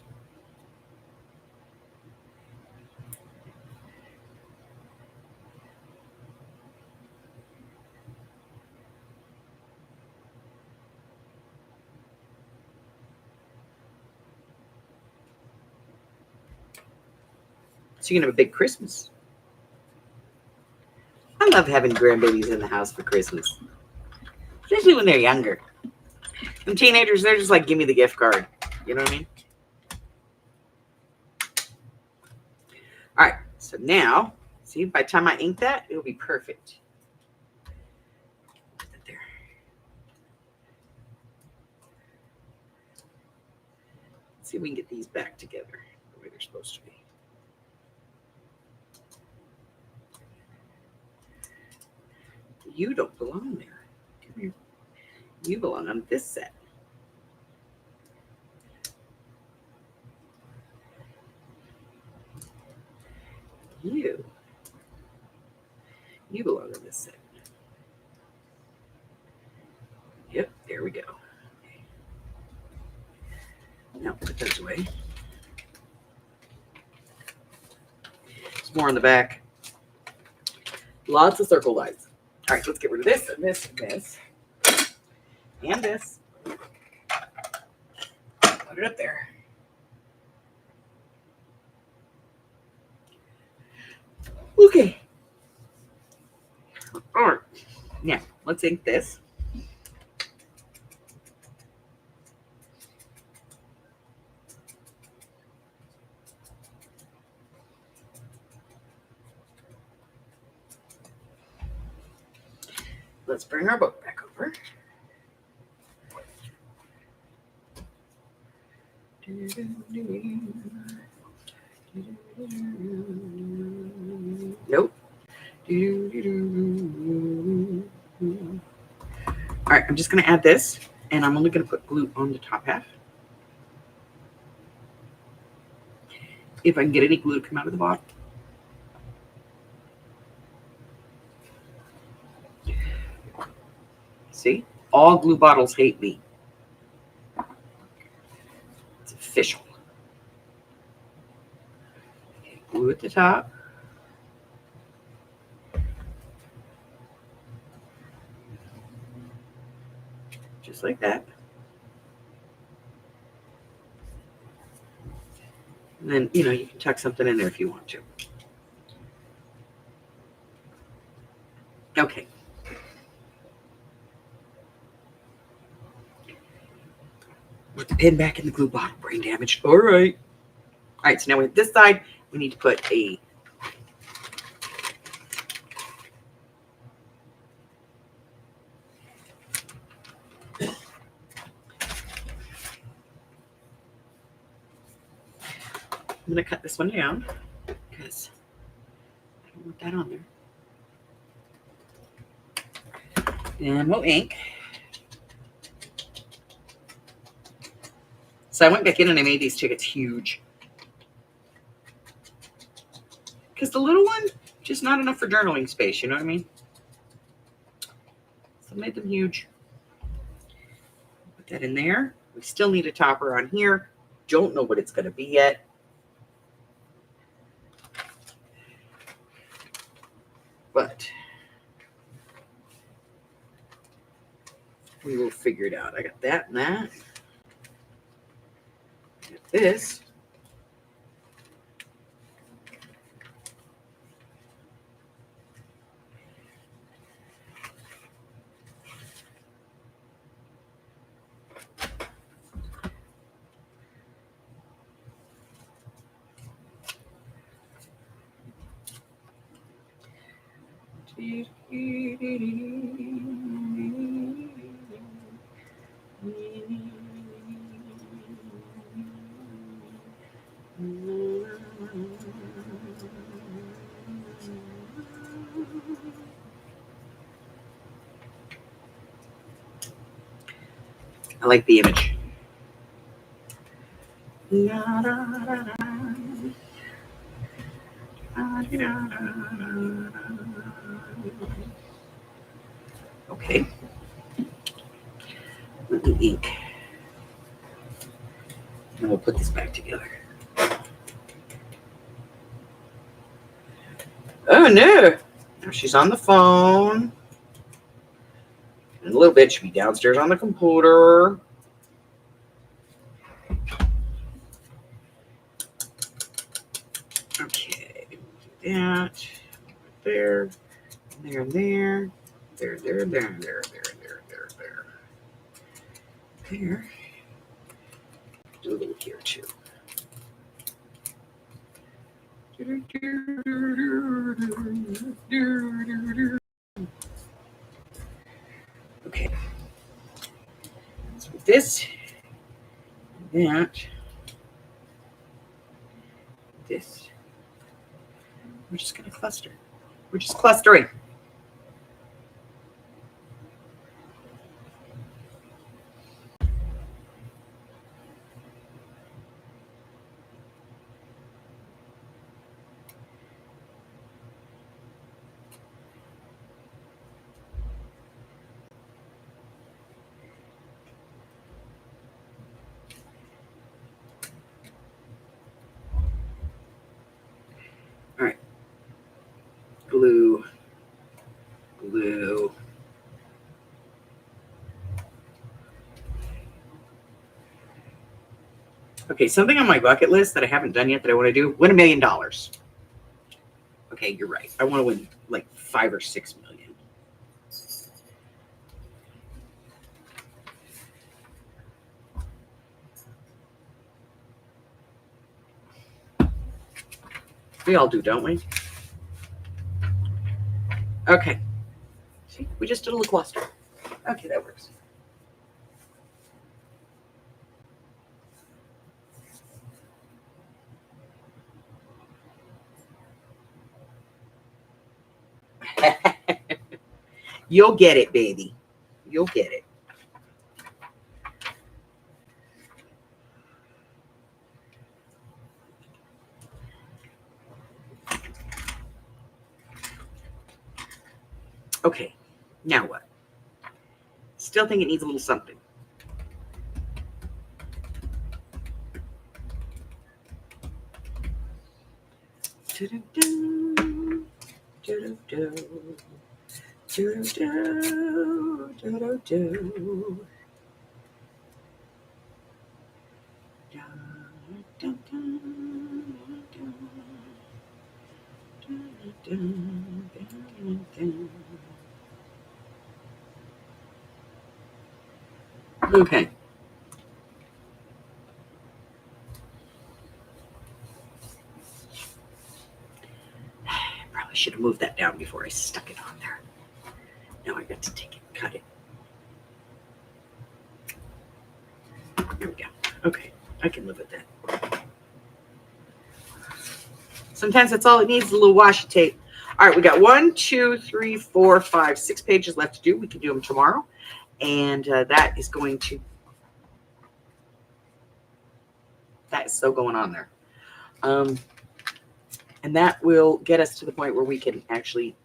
So you're going to have a big Christmas. I love having grandbabies in the house for Christmas. Especially when they're younger. And teenagers, they're just like, give me the gift card. You know what I mean? All right. So now, see, by the time I ink that, it'll be perfect. Put that there. Let's see if we can get these back together the way they're supposed to be. You don't belong there. Come here. You belong on this set. You belong on this set. Yep, there we go. Now put those away. There's more on the back. Lots of circle lines. All right, let's get rid of this and this and this. And this. Put it up there. Okay. All right. Now, let's ink this. let's bring our book back over. Nope. All right, I'm just going to add this, and I'm only going to put glue on the top half. If I can get any glue to come out of the bottom. See? All glue bottles hate me. It's official. Okay, glue at the top. Just like that. And then, you know, you can tuck something in there if you want to. Okay. Put the pin back in the glue bottle. Brain damage. All right. All right, so now with this side, we need to put a I'm going to cut this one down because I don't want that on there. And we'll ink. So I went back in and I made these tickets huge. Because the little one, just not enough for journaling space, you know what I mean? So I made them huge. Put that in there. We still need a topper on here. Don't know what it's going to be yet. But we will figure it out. I got that and that. I got this. I like the image. Okay. Let me ink. And we'll put this back together. Oh no! Now she's on the phone. In a little bit, she'll be downstairs on the computer. Okay, that there, there, there, there, there, there, there, there, there, there. There. Do a little here too. Okay. So with this, that, this. We're just going to cluster. We're just clustering. All right. Glue. Glue. Okay, something on my bucket list that I haven't done yet that I want to do, win $1 million. Okay, you're right. I want to win like 5 or 6 million. We all do, don't we? Okay. See, we just did a little cluster. Okay, that works. You'll get it, baby. You'll get it. Okay, now what? Still think it needs a little something. Do-do-do, do-do-do, do-do-do, do-do-do. Okay. Probably should have moved that down before I stuck it on there. Now I got to take it and cut it. There we go. Okay, I can live with that. Sometimes that's all it needs, a little washi tape. All right, we got 1, 2, 3, 4, 5, 6 pages left to do. We can do them tomorrow. And that is going to, that is so going on there. And that will get us to the point where we can actually,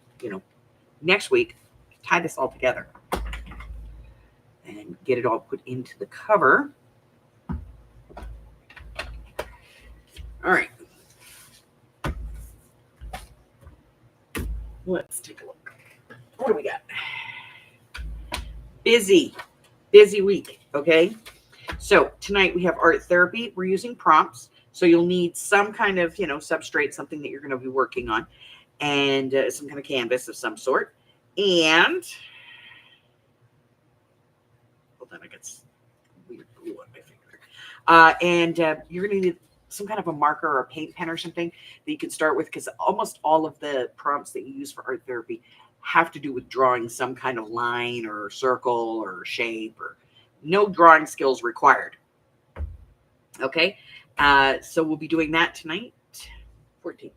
next week, tie this all together and get it all put into the cover. All right. Let's take a look. What do we got? Busy week, okay? So tonight we have art therapy. We're using prompts. So you'll need some kind of, substrate, something that you're going to be working on, and some kind of canvas of some sort. And, hold on, I got weird glue on my finger. And you're going to need some kind of a marker or a paint pen or something that you can start with, because almost all of the prompts that you use for art therapy have to do with drawing some kind of line or circle or shape, or no drawing skills required. Okay. So we'll be doing that tonight, 14th,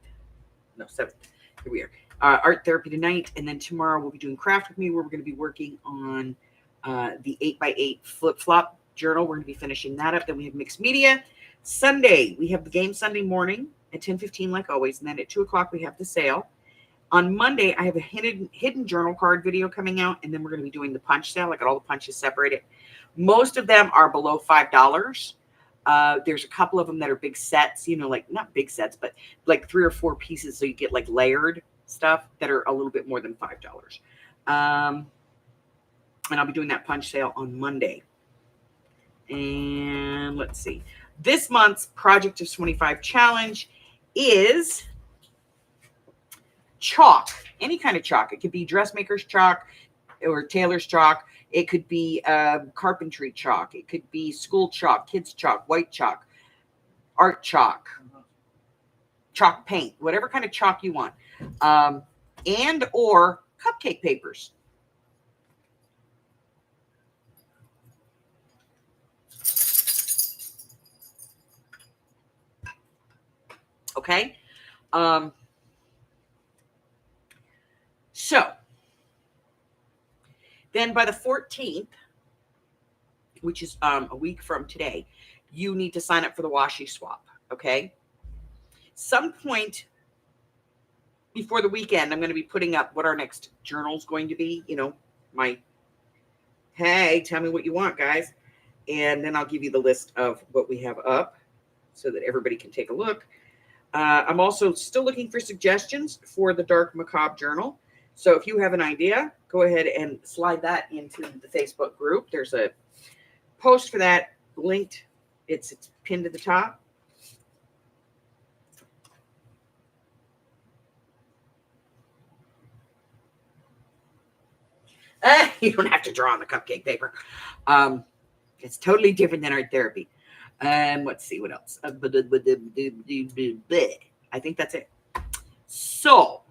no, 7th. Here we are. Art therapy tonight, and then tomorrow we'll be doing craft with me, where we're going to be working on the 8x8 flip-flop journal. We're going to be finishing that up. Then we have mixed media. Sunday, we have the game Sunday morning at 10:15, like always, and then at 2 o'clock we have the sale. On Monday, I have a hidden journal card video coming out, and then we're going to be doing the punch sale. I got all the punches separated. Most of them are below $5. There's a couple of them that are big sets, like not big sets, but like 3 or 4 pieces. So you get like layered stuff that are a little bit more than $5. And I'll be doing that punch sale on Monday. And let's see. This month's Project of 25 challenge is chalk, any kind of chalk. It could be dressmaker's chalk or tailor's chalk. It could be carpentry chalk. It could be school chalk, kids chalk, white chalk, art chalk, chalk paint, whatever kind of chalk you want, and or cupcake papers. Okay. So then by the 14th, which is a week from today, you need to sign up for the washi swap. Okay. Some point before the weekend, I'm going to be putting up what our next journal is going to be. Hey, tell me what you want, guys. And then I'll give you the list of what we have up so that everybody can take a look. I'm also still looking for suggestions for the Dark Macabre journal. So if you have an idea, go ahead and slide that into the Facebook group. There's a post for that linked. It's pinned to the top. You don't have to draw on the cupcake paper. It's totally different than art therapy. Let's see what else. I think that's it. So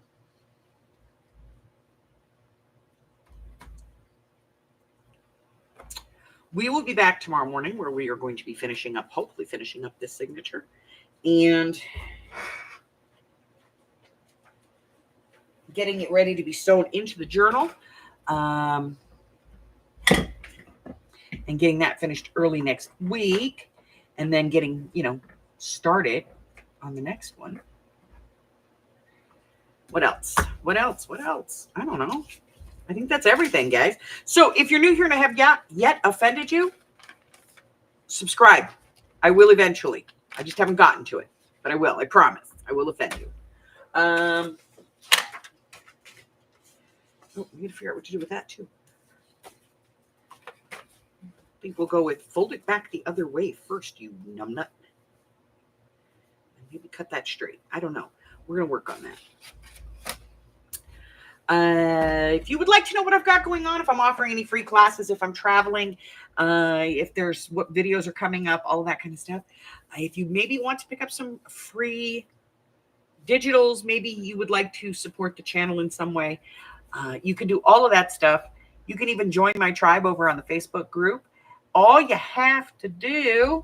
We will be back tomorrow morning where we are going to be hopefully finishing up this signature and getting it ready to be sewn into the journal. And getting that finished early next week, and then getting, started on the next one. What else? I don't know. I think that's everything, guys. So if you're new here and I have yet offended you, subscribe. I will eventually. I just haven't gotten to it, but I will. I promise. I will offend you. We need to figure out what to do with that too. I think we'll go with fold it back the other way first, you numbnut. And maybe cut that straight. I don't know. We're going to work on that. If you would like to know what I've got going on, if I'm offering any free classes, if I'm traveling, if there's what videos are coming up, all of that kind of stuff. If you maybe want to pick up some free digitals, maybe you would like to support the channel in some way, you can do all of that stuff. You can even join my tribe over on the Facebook group. All you have to do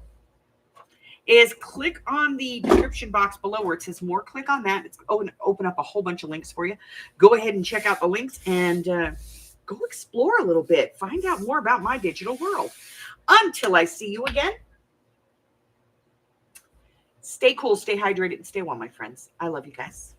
is click on the description box below where it says more. Click on that. It's open up a whole bunch of links for you. Go ahead and check out the links and go explore a little bit. Find out more about my digital world. Until I see you again, stay cool, stay hydrated, and stay well, my friends. I love you guys.